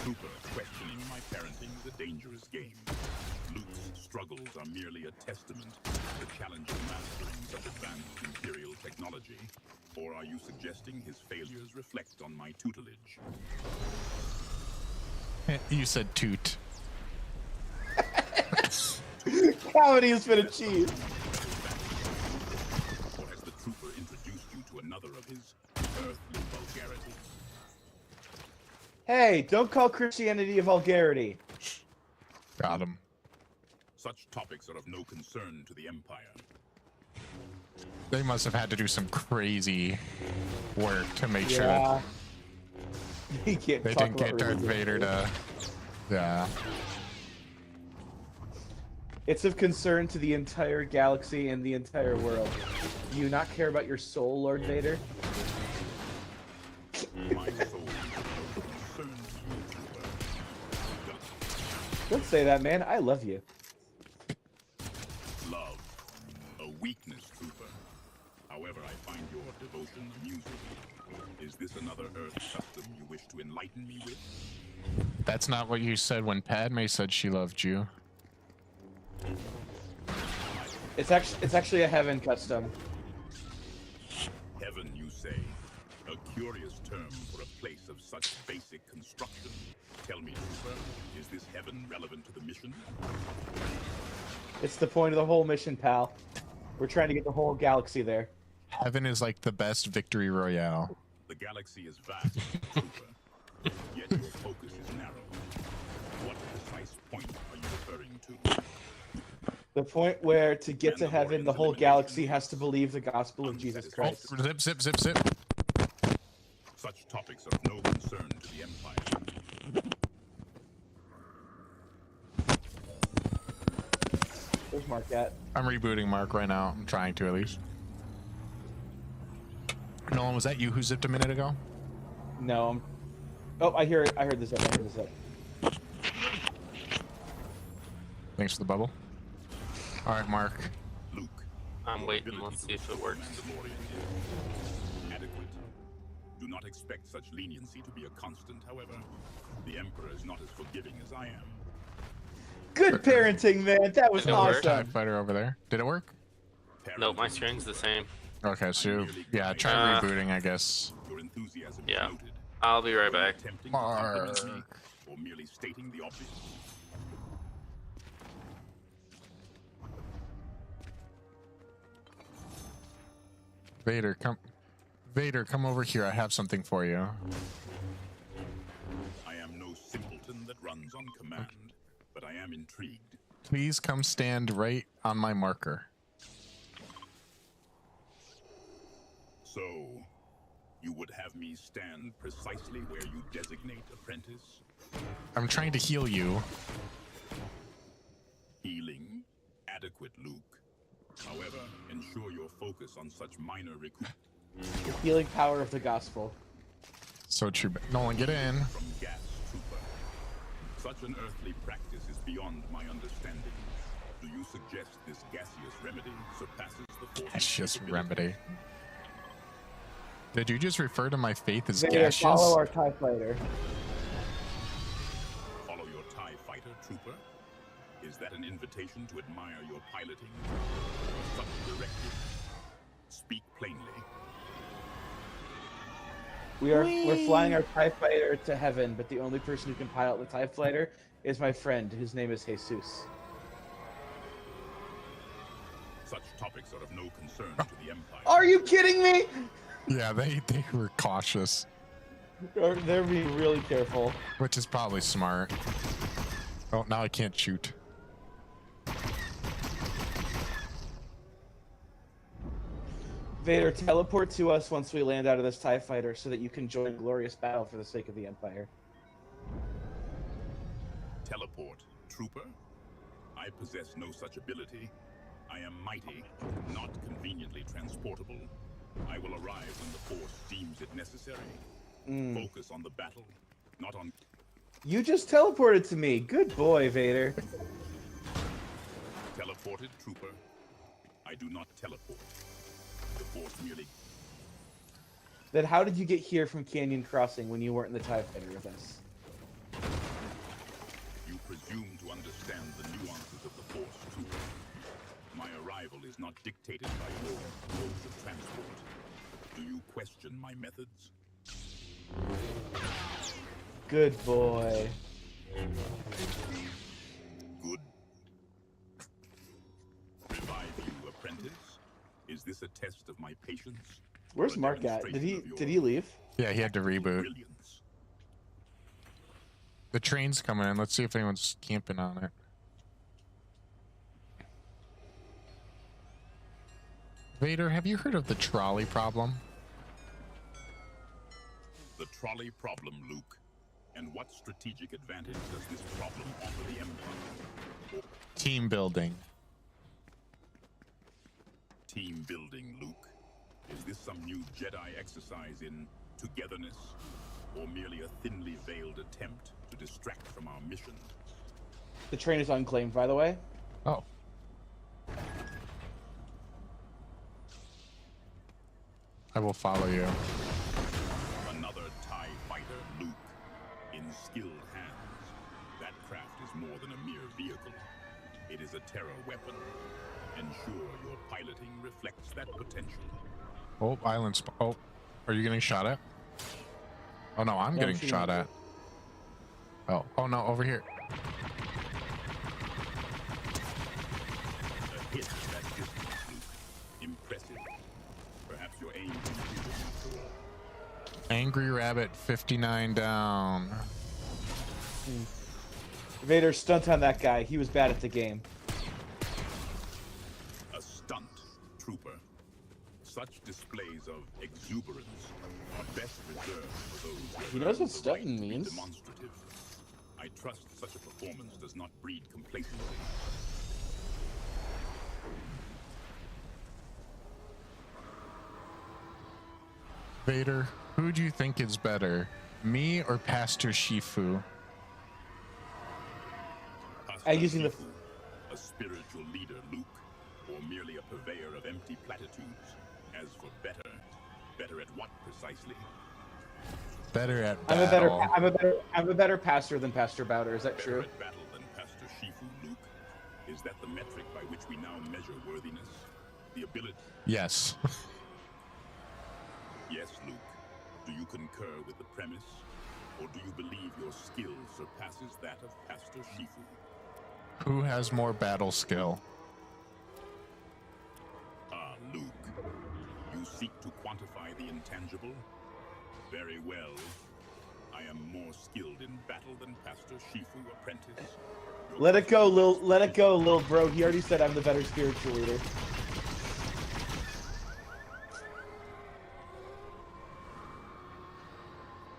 Trooper, questioning my parenting is a dangerous game. Luke's struggles are merely a testament to the challenging mastering such advanced Imperial technology. Or are you suggesting his failures reflect on my tutelage? You said toot. Comedy has been achieved. Or has the trooper introduced you to another of his earthly vulgarities? Hey, don't call Christianity a vulgarity. Got him. Such topics are of no concern to the Empire. They must have had to do some crazy work to make sure that Yeah. He can't they talk didn't about get Darth religion. Vader to. Yeah. It's of concern to the entire galaxy and the entire world. Do you not care about your soul, Lord Vader? My soul is of no concern to you, trooper. Don't say that, man. I love you. Love, a weakness, trooper. However, I find your devotion amusing. Is this another Earth custom you wish to enlighten me with? That's not what you said when Padme said she loved you. It's actually a heaven custom. Heaven, you say? A curious term for a place of such basic construction. Tell me, trooper, is this heaven relevant to the mission? It's the point of the whole mission, pal. We're trying to get the whole galaxy there. Heaven is like the best victory royale. The galaxy is vast, trooper. Yet your focus is narrow. What precise point are you referring to? The point where to get to heaven, the whole galaxy has to believe the gospel of Jesus Oh, Christ. zip, zip, zip, zip. Such topics are of no concern to the Empire. Where's Mark at? I'm rebooting Mark right now. I'm trying to at least. Nolan, was that you who zipped a minute ago? No, I'm... Oh, I hear it. I heard this up. I heard this up. Thanks for the bubble. All right, Mark. Luke, I'm waiting. Let's see if it works. Mandalorian is adequate. Do not expect such leniency to be a constant, however. The Emperor is not as forgiving as I am. Good parenting, man. That was Did it work? TIE awesome. fighter over there. Did it work? Nope, my screen's the same. Okay, so yeah, try rebooting, I guess. Your enthusiasm Yeah. is noted. I'll be right back. Attempting to compliment me, Mark. or merely stating the obvious. Vader, come. Vader, come over here. I have something for you. I am no simpleton that runs on command, but I am intrigued. Please come stand right on my marker. So, you would have me stand precisely where you designate, apprentice? I'm trying to heal you. Healing? Adequate, Luke. However, ensure your focus on such minor The healing power of the gospel. So true. Nolan, get in. from gas trooper. Such an earthly practice is beyond my understanding. Do you suggest this gaseous remedy surpasses the force? Gaseous remedy. Did you just refer to my faith as Vader, gaseous? follow our TIE fighter. Follow your TIE fighter, trooper? Is that an invitation to admire your piloting? Such directive? Speak plainly. We're flying our TIE fighter to heaven, but the only person who can pilot the TIE fighter is my friend, whose name is Jesus. Such topics are of no concern to the Empire. Are you kidding me? Yeah, they were cautious, They're being really careful. which is probably smart. Oh, now I can't shoot. Vader, teleport to us once we land out of this TIE fighter so that you can join glorious battle for the sake of the Empire. Teleport, trooper? I possess no such ability. I am mighty, not conveniently transportable. I will arrive when the Force deems it necessary. Focus on the battle, not on... You just teleported to me. Good boy, Vader. Teleported, trooper? I do not teleport. The Force merely... Then how did you get here from Canyon Crossing when you weren't in the TIE fighter with us? You presume to understand the nuances of the Force, trooper. My arrival is not dictated by your modes of transport. Do you question my methods? Good boy. Good. Revive you, apprentice? Is this a test of my patience? Where's A Mark at? Did demonstration he of leave? Yeah, he had to reboot. brilliance? The train's coming in. Let's see if anyone's camping on it. Vader, have you heard of the trolley problem? The trolley problem, Luke. And what strategic advantage does this problem offer the Empire? Team building. Team building, Luke. Is this some new Jedi exercise in togetherness? Or merely a thinly veiled attempt to distract from our mission? The train is unclaimed, by the way. Oh. I will follow you. Another TIE fighter, Luke. In skilled hands, that craft is more than a mere vehicle. It is a terror weapon. Ensure your piloting reflects that potential. Oh, oh, are you getting shot at? Oh no, I'm No, getting she shot knows. at. Oh no, over here. A hit at that distance, Luke. Impressive. Perhaps your aim is good after all. Angry Rabbit 59 down. Vader, stunt on that guy. He was bad at the game. Such displays of exuberance are best reserved for those He who knows what earn the right stunting to be means. demonstrative. I trust such a performance does not breed complacency. Vader, who do you think is better, me or Pastor Shifu? Pastor Using the Shifu, a spiritual leader, Luke, or merely a purveyor of empty platitudes? As for better at what precisely? Better at I'm battle. I'm a better pastor than Pastor Bowder. Is that Better true? at battle than Pastor Shifu, Luke? Is that the metric by which we now measure worthiness? The ability? Yes. Yes, Luke. Do you concur with the premise? Or do you believe your skill surpasses that of Pastor Shifu? Who has more battle skill? Ah, Luke. You seek to quantify the intangible? Very well. I am more skilled in battle than Pastor Shifu, apprentice. Let it go, little bro. He already said I'm the better spiritual leader.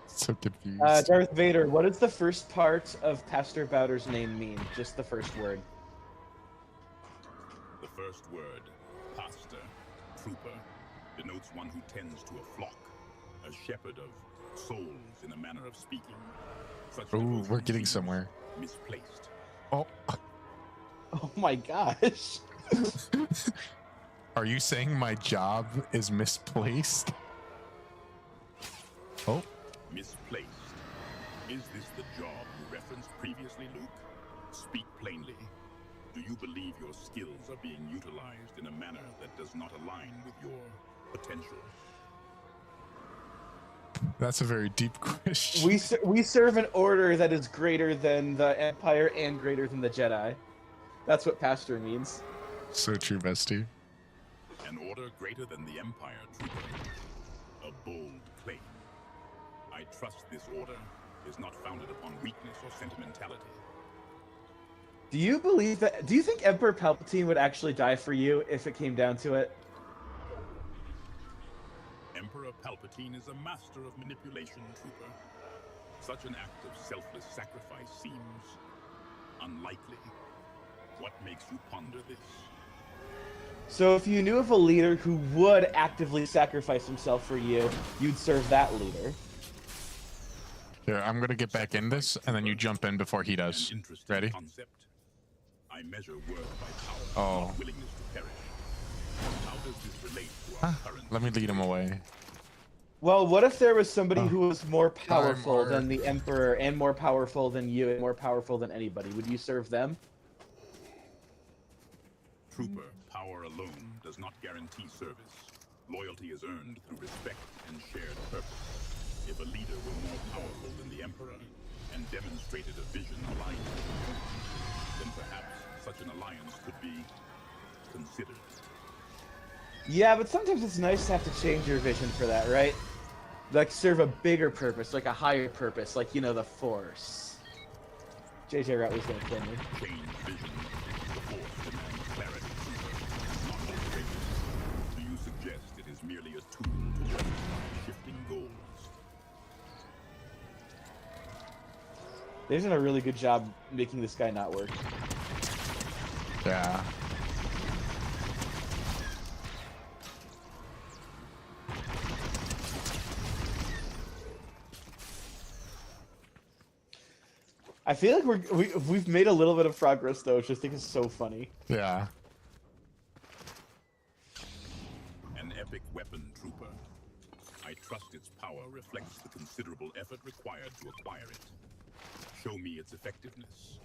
So confused. Darth Vader, what does the first part of Pastor Bowder's name mean? Just the first word. The first word, pastor, trooper, denotes one who tends to a flock, a shepherd of souls in a manner of speaking. Such Ooh, devotion we're getting seems somewhere. Misplaced. Oh, Oh my gosh. are you saying my job is misplaced? Oh, Misplaced. Is this the job you referenced previously, Luke? Speak plainly. Do you believe your skills are being utilized in a manner that does not align with your potential? that's a very deep question. We serve an order that is greater than the Empire and greater than the Jedi. That's what pastor means. So true, bestie. An order greater than the Empire, trooper. A bold claim. I trust this order is not founded upon weakness or sentimentality. Do you believe that? Do you think Emperor Palpatine would actually die for you if it came down to it? Emperor Palpatine is a master of manipulation, trooper. Such an act of selfless sacrifice seems unlikely. What makes you ponder this? So if you knew of a leader who would actively sacrifice himself for you, you'd serve that leader. Here, I'm gonna get back in this, and then you jump in before he An does. interesting Ready? concept. I measure worth by power, Oh. not willingness to perish. How does this relate to our current? Let me lead him away. Well, what if there was somebody Oh. who was more powerful Armor. than the Emperor and more powerful than you and more powerful than anybody? Would you serve them? Trooper, power alone does not guarantee service. Loyalty is earned through respect and shared purpose. If a leader were more powerful than the Emperor and demonstrated a vision aligned with him, then perhaps such an alliance could be considered. Yeah, but sometimes it's nice to have to change your vision for that, right? Like serve a bigger purpose, like a higher purpose, like, you know, the Force. JJ Rattley's gonna kill me. Change vision. The Force demands clarity, not motivation. Do you suggest it is merely a tool to justify shifting goals? They've done a really good job making this guy not work. Yeah. I feel like we've made a little bit of progress though, which I think is so funny. Yeah. An epic weapon, trooper. I trust its power reflects the considerable effort required to acquire it. Show me its effectiveness.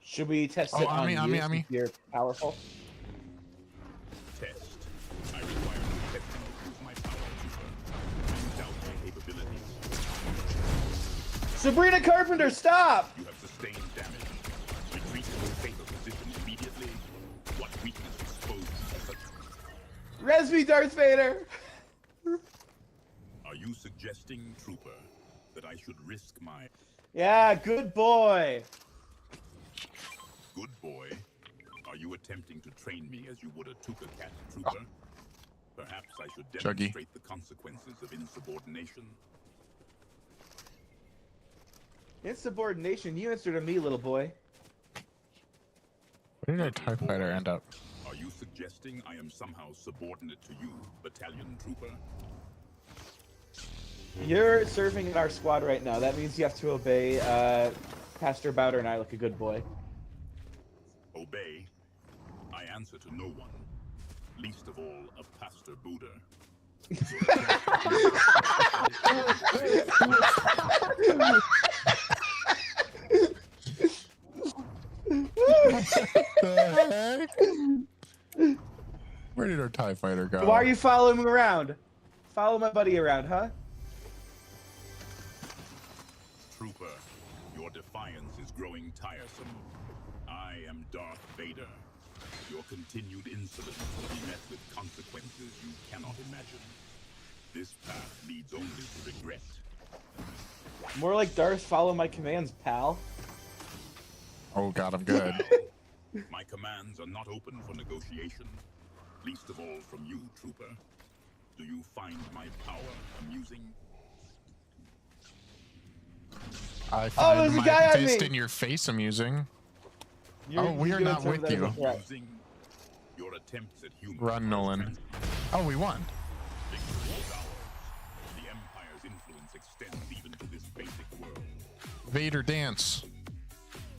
Should we test Oh, it on Ami, you Ami, since Ami. you're powerful? Test. I require no testing to prove my power, trooper. I doubt my capabilities. Sabrina Carpenter, stop! You have sustained damage. Retreat to a safer position immediately. What weakness exposed you to such... Res me, Darth Vader! Are you suggesting, trooper, that I should risk my... Yeah, good boy. Good boy. Are you attempting to train me as you would a Tuka Cat, trooper? Perhaps I should Chuggy. demonstrate the consequences of insubordination. Insubordination, you answer to me, little boy. Where did our TIE fighter end up? Are you suggesting I am somehow subordinate to you, battalion trooper? You're serving in our squad right now. That means you have to obey Pastor Bowder and I like a good boy. Obey? I answer to no one, least of all a Pastor Buddha. The heck? Where did our TIE fighter go? Why are you following me around? Follow my buddy around, huh? Trooper, your defiance is growing tiresome. I am Darth Vader. Your continued insolence will be met with consequences you cannot imagine. This path leads only to regret. More like Darth, follow my commands, pal. Oh god, I'm good. My commands are not open for negotiation, least of all from you, Trooper. Do you find my power amusing? I find there's a my guy on fist me! in your face amusing. You're- Oh, we you're are gonna not serve with that as you. a threat. Amusing? Your attempts at humor. Run, Nolan. Oh, we won. Victory is ours. The Empire's influence extends even to this basic world. Vader dance.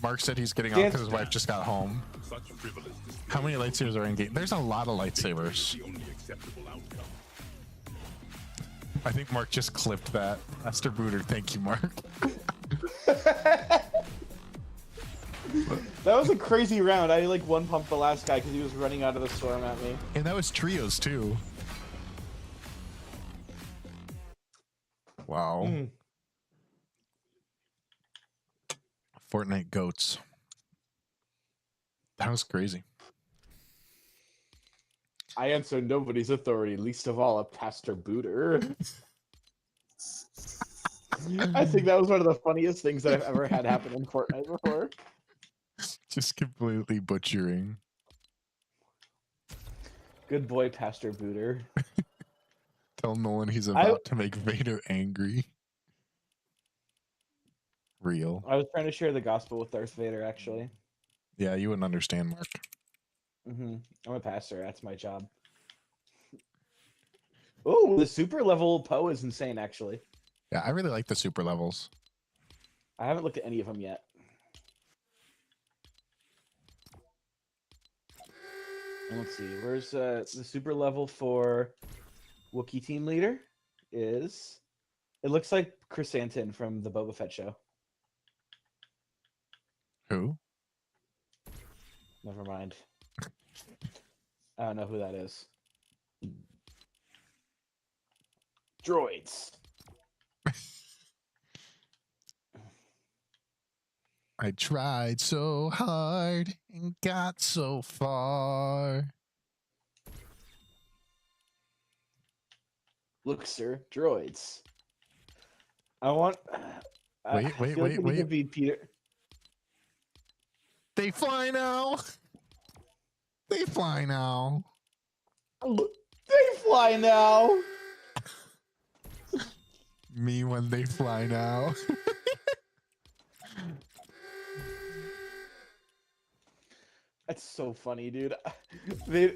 Mark said he's getting off Dance. because his wife just got home. Such frivolous display How many lightsabers are in game? There's a lot of lightsabers. is the only acceptable outcome. I think Mark just clipped that. Master Booter, thank you, Mark. That was a crazy round. I like one pumped the last guy because he was running out of the storm at me. And that was trios too. Wow. Mm. Fortnite goats. That was crazy. I answer nobody's authority, least of all a Pastor Booter. I think that was one of the funniest things that I've ever had happen in Fortnite before. Just completely butchering. Good boy, Pastor Booter. Tell Nolan he's about to make Vader angry. Real. I was trying to share the gospel with Darth Vader, actually. Yeah, you wouldn't understand, Mark. I'm a pastor. That's my job. Oh, the super level Poe is insane, actually. Yeah, I really like the super levels. I haven't looked at any of them yet. And let's see. Where's the super level for Wookiee team leader? Is it looks like Chrysanthemum from the Boba Fett show. Who? Never mind. I don't know who that is. Droids. I tried so hard and got so far. Look, sir, droids. I want. Wait, I feel like wait. we could be Peter. They fly now. They fly now. They fly now. Me when they fly now. That's so funny, dude.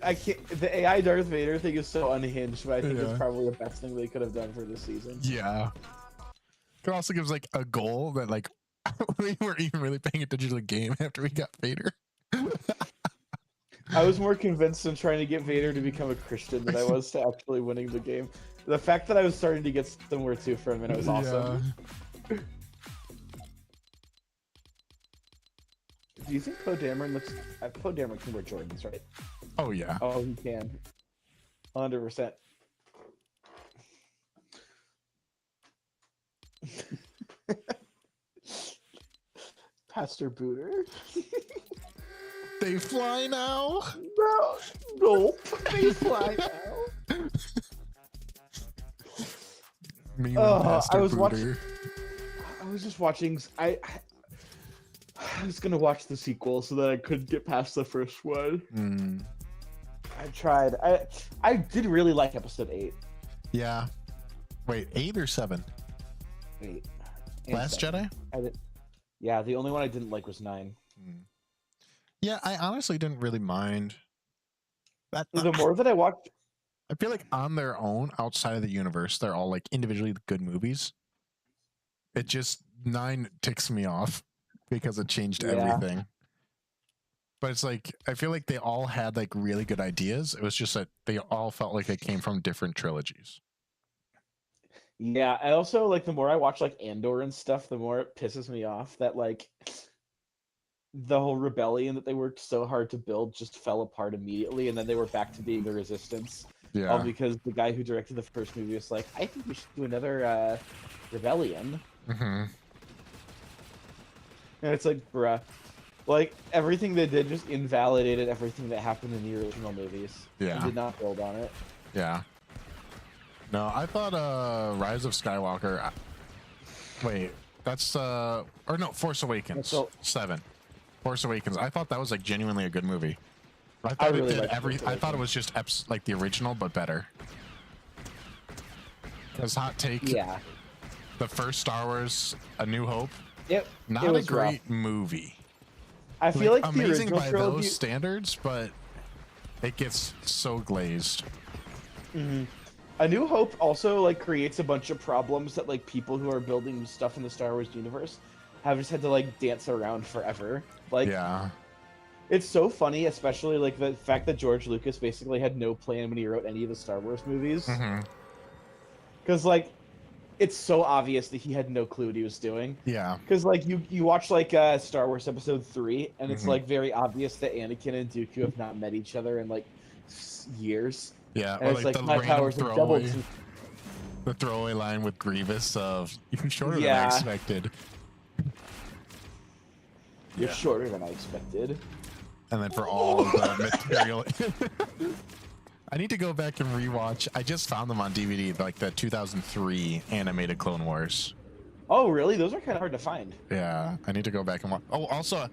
I can't. The AI Darth Vader thing is so unhinged, but I think Yeah. it's probably the best thing they could have done for this season. Yeah. It also gives like a goal that like we weren't even really paying attention to the game after we got Vader. I was more convinced in trying to get Vader to become a Christian than I was to actually winning the game. The fact that I was starting to get somewhere too for a minute was awesome. Yeah. Do you think Poe Dameron looks? Poe Dameron can wear Jordans, right? Oh yeah. Oh, he can. 100%. Pastor Booter. They fly now. No, nope. They fly now. Me when I Pastor was watching. Booter. I was just watching. I was gonna watch the sequel so that I could get past the first one. I tried. I did really like episode 8. Yeah. Wait, 8 or 7? 8. Last 7. Jedi? Yeah, the only one I didn't like was 9. Yeah, I honestly didn't really mind. That The more that I watched, I feel like on their own, outside of the universe, they're all like individually good movies. It just 9 ticks me off because it changed everything. But it's like I feel like they all had like really good ideas. It was just that they all felt like they came from different trilogies. yeah, I also like the more I watch like Andor and stuff, the more it pisses me off that like the whole rebellion that they worked so hard to build just fell apart immediately, and then they were back to being the Resistance. Yeah. All because the guy who directed the first movie was like, I think we should do another rebellion. Mm-hmm. And it's like, bruh. Like, everything they did just invalidated everything that happened in the original movies. Yeah. And did not build on it. Yeah. No, I thought Rise of Skywalker. Wait, that's or no, Force Awakens. 7. Force Awakens. I thought that was like genuinely a good movie. I thought really it did liked everything. I thought it was just like the original but better. Because hot take. Yeah. The first Star Wars, A New Hope. Yep. Not it a was great rough. movie. I feel like the amazing original by trilogy... those standards, but it gets so glazed. Mm-hmm. A New Hope also like creates a bunch of problems that like people who are building stuff in the Star Wars universe have just had to like dance around forever. Like, yeah, it's so funny, especially like the fact that George Lucas basically had no plan when he wrote any of the Star Wars movies. Because like, it's so obvious that he had no clue what he was doing. Yeah. Because like you watch like Star Wars Episode 3, and it's like very obvious that Anakin and Dooku have not met each other in like years. Yeah, And or it's like like the my random powers have doubled. the throwaway line with Grievous of "You're shorter than I Yeah. expected." You're shorter than I expected. And then for all of the material, I need to go back and rewatch. I just found them on DVD, like the 2003 animated Clone Wars. Oh, really? Those are kind of hard to find. Yeah, I need to go back and watch. Oh, also,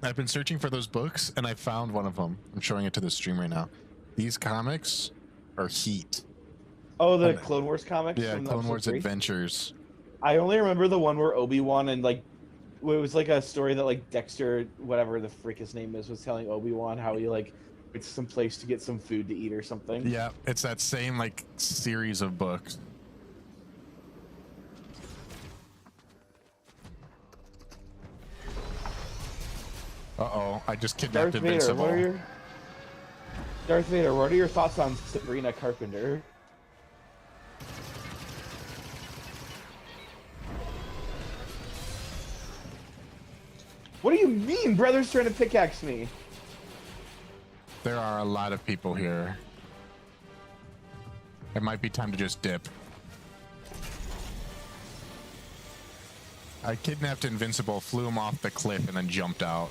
I've been searching for those books, and I found one of them. I'm showing it to the stream right now. These comics are heat. Oh, the Clone Wars comics? Yeah, from Clone Episode Wars 3? Adventures. I only remember the one where Obi-Wan and like it was like a story that like Dexter, whatever the frick his name is, was telling Obi-Wan how he like it's some place to get some food to eat or something. Yeah, it's that same like series of books. Uh-oh, I just kidnapped Darth Vader, Invincible. Darth Vader, what are your thoughts on Sabrina Carpenter? What do you mean, brother's trying to pickaxe me? There are a lot of people here. It might be time to just dip. I kidnapped Invincible, flew him off the cliff, and then jumped out.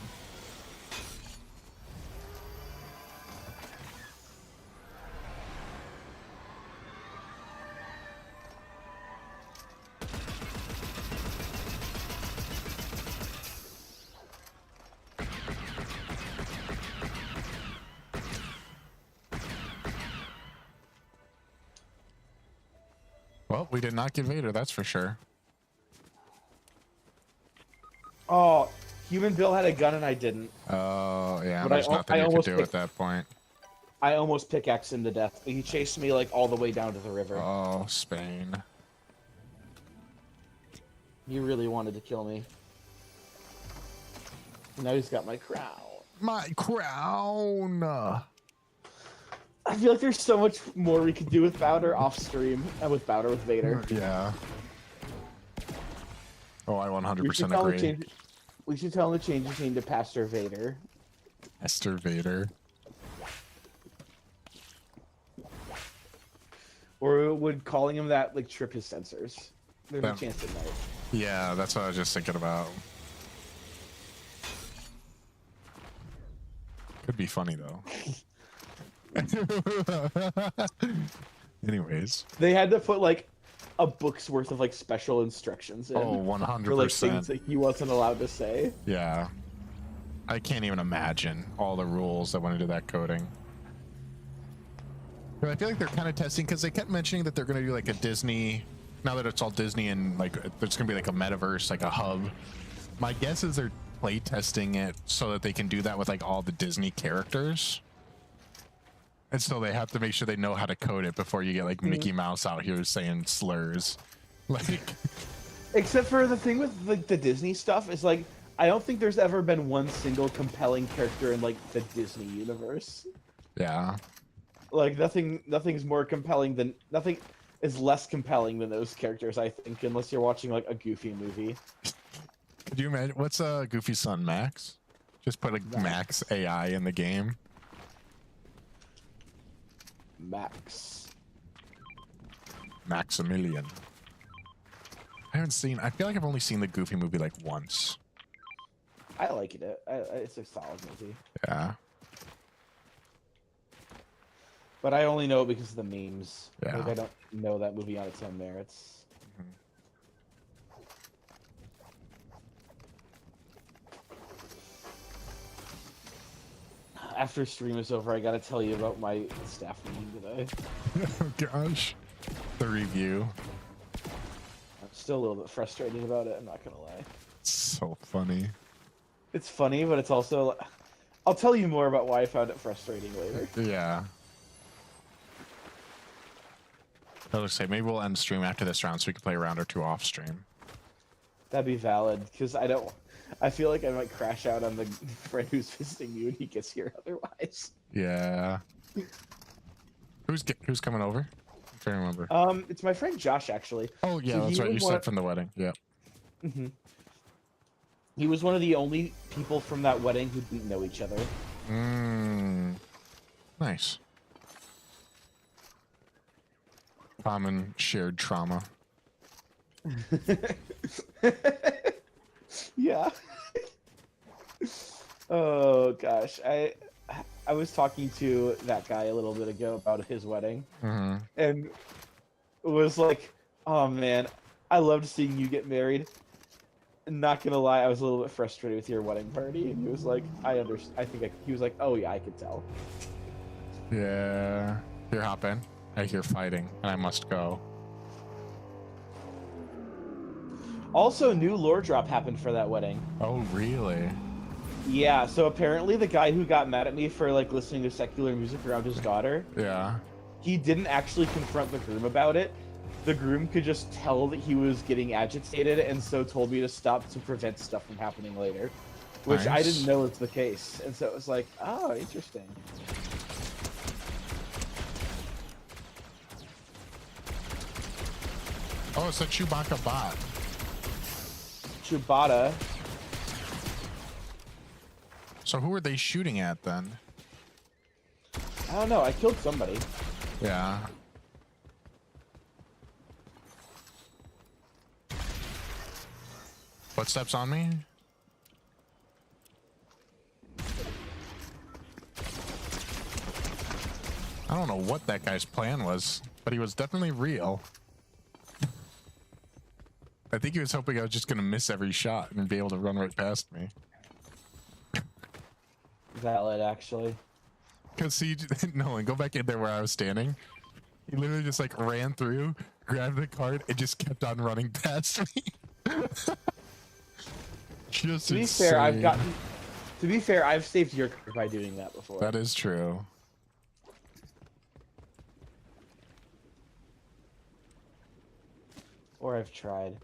Well, we did not get Vader, that's for sure. Oh, Human Bill had a gun and I didn't. Oh, yeah, But there's nothing you could do picked- at that point. I almost pickaxed him to death. He chased me like all the way down to the river. Oh, Spain. He really wanted to kill me. Now he's got my crown. My crown! I feel like there's so much more we could do with Bowder off stream and with Bowder with Vader. Yeah. Oh, I We should 100% tell him to agree. change. We should tell him to change his name to Pastor Vader. Esther Vader. Or would calling him that like trip his sensors? There's Yeah. a chance it might. Yeah, that's what I was just thinking about. Could be funny though. Anyways. They had to put like a book's worth of like special instructions in Oh, for like 100%. things that he wasn't allowed to say. Yeah. I can't even imagine all the rules that went into that coding. But I feel like they're kind of testing because they kept mentioning that they're going to do like a Disney. Now that it's all Disney and like there's going to be like a metaverse, like a hub. My guess is they're play testing it so that they can do that with like all the Disney characters. And so they have to make sure they know how to code it before you get like Mickey Mouse out here saying slurs. Like, except for the thing with like the Disney stuff is like I don't think there's ever been one single compelling character in like the Disney universe. yeah. Like nothing's more compelling than nothing is less compelling than those characters, I think, unless you're watching like a Goofy movie. Could you imagine what's Goofy's son Max? Just put like Max AI in the game. Max. Maximilian. I haven't seen. I feel like I've only seen the Goofy movie like once. I like it. It's a solid movie. Yeah. But I only know it because of the memes. Yeah. Like I don't know that movie on its own merits. After stream is over, I gotta tell you about my staff meeting today. Oh gosh. The review. I'm still a little bit frustrated about it, I'm not gonna lie. So funny. It's funny, but it's also... I'll tell you more about why I found it frustrating later. Yeah. I was say maybe we'll end stream after this round so we can play a round or two off stream. That'd be valid, because I feel like I might crash out on the friend who's visiting me when he gets here otherwise. Yeah. Who's coming over? I'm trying to remember. It's my friend Josh, actually. Oh yeah, So that's right. You said from the wedding. Yeah. Mm-hmm. He was one of the only people from that wedding who didn't know each other. Nice. Common shared trauma. Yeah. Oh gosh, I was talking to that guy a little bit ago about his wedding, and was like, "Oh man, I loved seeing you get married." Not gonna lie, I was a little bit frustrated with your wedding party, and he was like, "I understand." He was like, "Oh yeah, I could tell." Yeah. Here, hop in. I hear fighting, and I must go. Also, new lore drop happened for that wedding. Oh, really? Yeah, so apparently the guy who got mad at me for like listening to secular music around his daughter, Yeah. he didn't actually confront the groom about it. The groom could just tell that he was getting agitated and so told me to stop to prevent stuff from happening later, which I Nice. didn't know was the case. And so it was like, oh, interesting. Oh, it's a Chewbacca bot. Chewbacca. So who are they shooting at then? I don't know, I killed somebody. Yeah. Footsteps on me? I don't know what that guy's plan was, but he was definitely real. I think he was hoping I was just gonna miss every shot and be able to run right past me. Valid, actually. Cause he, Nolan, go back in there where I was standing. He literally just like ran through, grabbed the card, and just kept on running past me. Just To be insane. fair, To be fair, I've saved your card by doing that before. That is true. Or I've tried.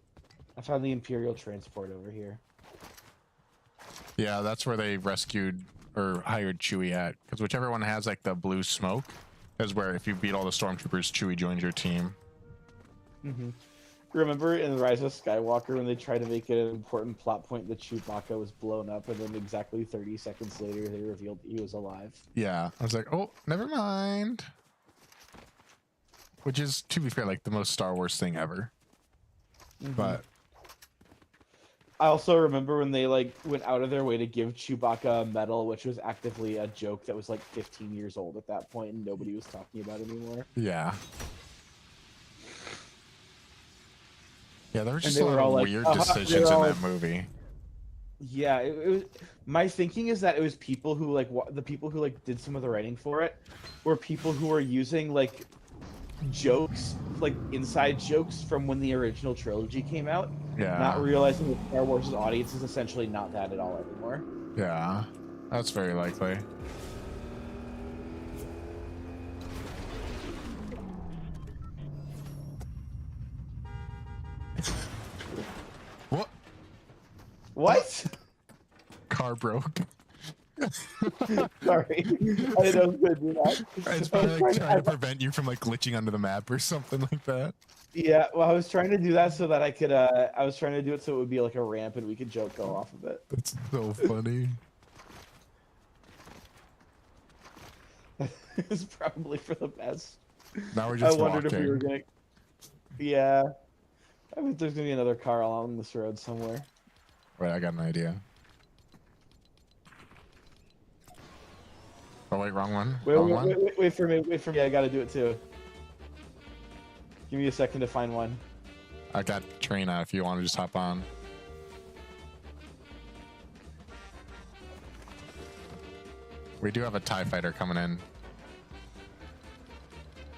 I found the Imperial transport over here. Yeah, that's where they rescued or hired Chewie at. Because whichever one has like the blue smoke is where if you beat all the stormtroopers, Chewie joins your team. Mm-hmm. Remember in Rise of Skywalker when they tried to make it an important plot point that Chewbacca was blown up, and then exactly 30 seconds later they revealed he was alive? Yeah, I was like, oh, never mind. Which is, to be fair, like the most Star Wars thing ever. Mm-hmm. But I also remember when they like went out of their way to give Chewbacca a medal, which was actively a joke that was like 15 years old at that point and nobody was talking about it anymore. yeah. Yeah, there were just they a were lot all of like, weird they decisions were in all that movie. Yeah, it was. My thinking is that it was people who like the people who like did some of the writing for it, were people who were using like jokes, like inside jokes from when the original trilogy came out, Yeah. not realizing that Star Wars' audience is essentially not that at all anymore. Yeah, that's very likely. What? What? Car broke. Sorry, I didn't know I was gonna do that. It's I was probably like trying to I- prevent you from like glitching onto the map or something like that. Yeah, well, I was trying to do that so that I could. I was trying to do it so it would be like a ramp and we could joke go off of it. That's so funny. It's probably for the best. Now we're I just wondered walking. if we were gonna. Yeah, I bet there's gonna be another car along this road somewhere. Wait, I got an idea. Oh wait, wrong one. Wrong one. Wait for me. Wait for me. I gotta do it too. Give me a second to find one. I got Trina if you want to just hop on. We do have a TIE fighter coming in.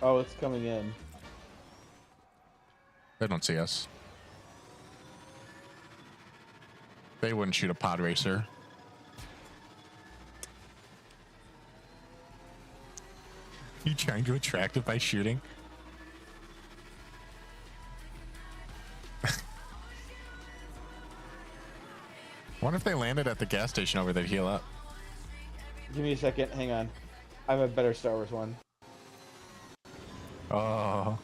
Oh, it's coming in. They don't see us. They wouldn't shoot a pod racer. You trying to attract it by shooting? What if they landed at the gas station over there to heal up? Give me a second. Hang on. I have a better Star Wars one. Oh.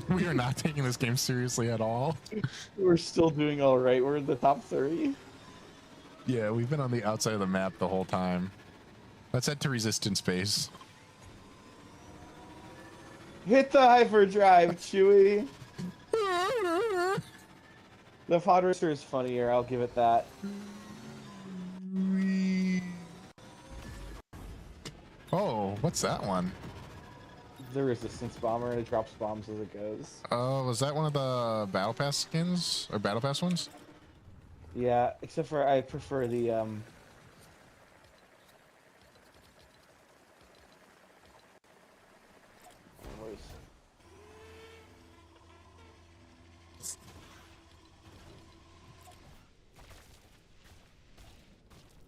We are not taking this game seriously at all. We're still doing all right. We're in the top 30. Yeah, we've been on the outside of the map the whole time. Let's head to resistance base. Hit the hyperdrive, Chewie. The pod racer is funnier. I'll give it that. Oh, what's that one? The resistance bomber, and it drops bombs as it goes. Oh, was that one of the battle pass skins or battle pass ones? Yeah, except for I prefer the where's-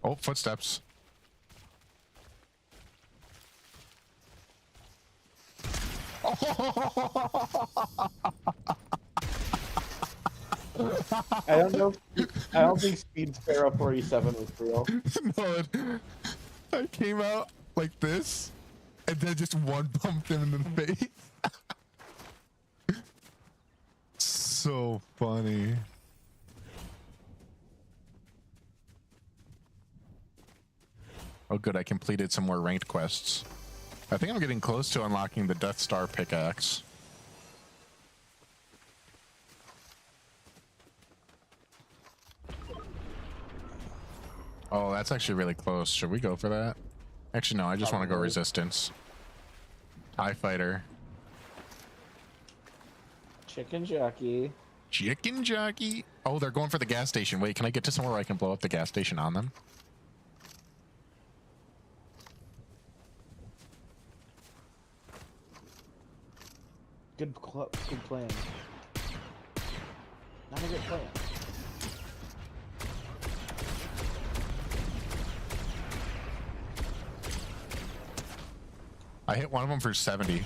Oh, footsteps. I don't know. I don't think Speed Sparrow 47 was real. No, I came out like this, and then just one bumped him in the face. So funny. Oh good, I completed some more ranked quests. I think I'm getting close to unlocking the Death Star pickaxe. Oh, that's actually really close. Should we go for that? Actually, no, I just want to go resistance. TIE fighter. Chicken jockey. Chicken jockey. Oh, they're going for the gas station. Wait, can I get to somewhere where I can blow up the gas station on them? Good plan. Not a good plan. I hit one of them for 70.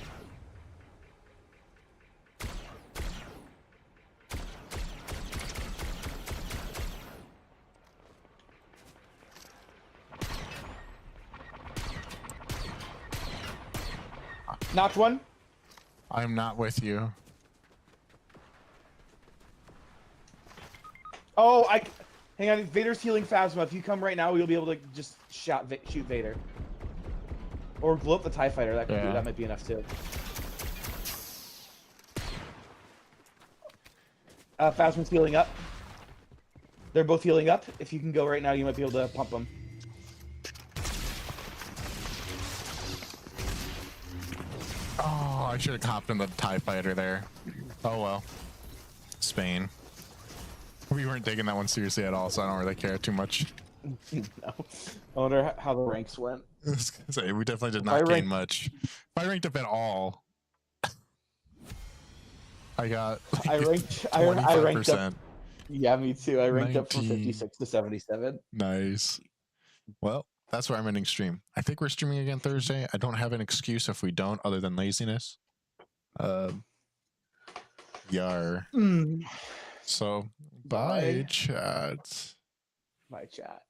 Knocked one. I'm not with you. Oh, hang on. Vader's healing Phasma. If you come right now, you'll be able to just shoot Vader. Or blow up the TIE fighter. That might be enough too. Phasma's healing up. They're both healing up. If you can go right now, you might be able to pump them. Oh, I should have hopped in the TIE fighter there. Oh well. Spain. We weren't taking that one seriously at all, so I don't really care too much. No. I wonder how the ranks went. I was gonna say, we definitely did If not I gain ranked- much. If I ranked up at all, I got like I ranked up. 25%. Yeah, me too. I ranked up from 19. 56 to 77. Nice. Well, that's where I'm ending stream. I think we're streaming again Thursday. I don't have an excuse if we don't, other than laziness. Yar. So, bye, Bye. chat. My chat.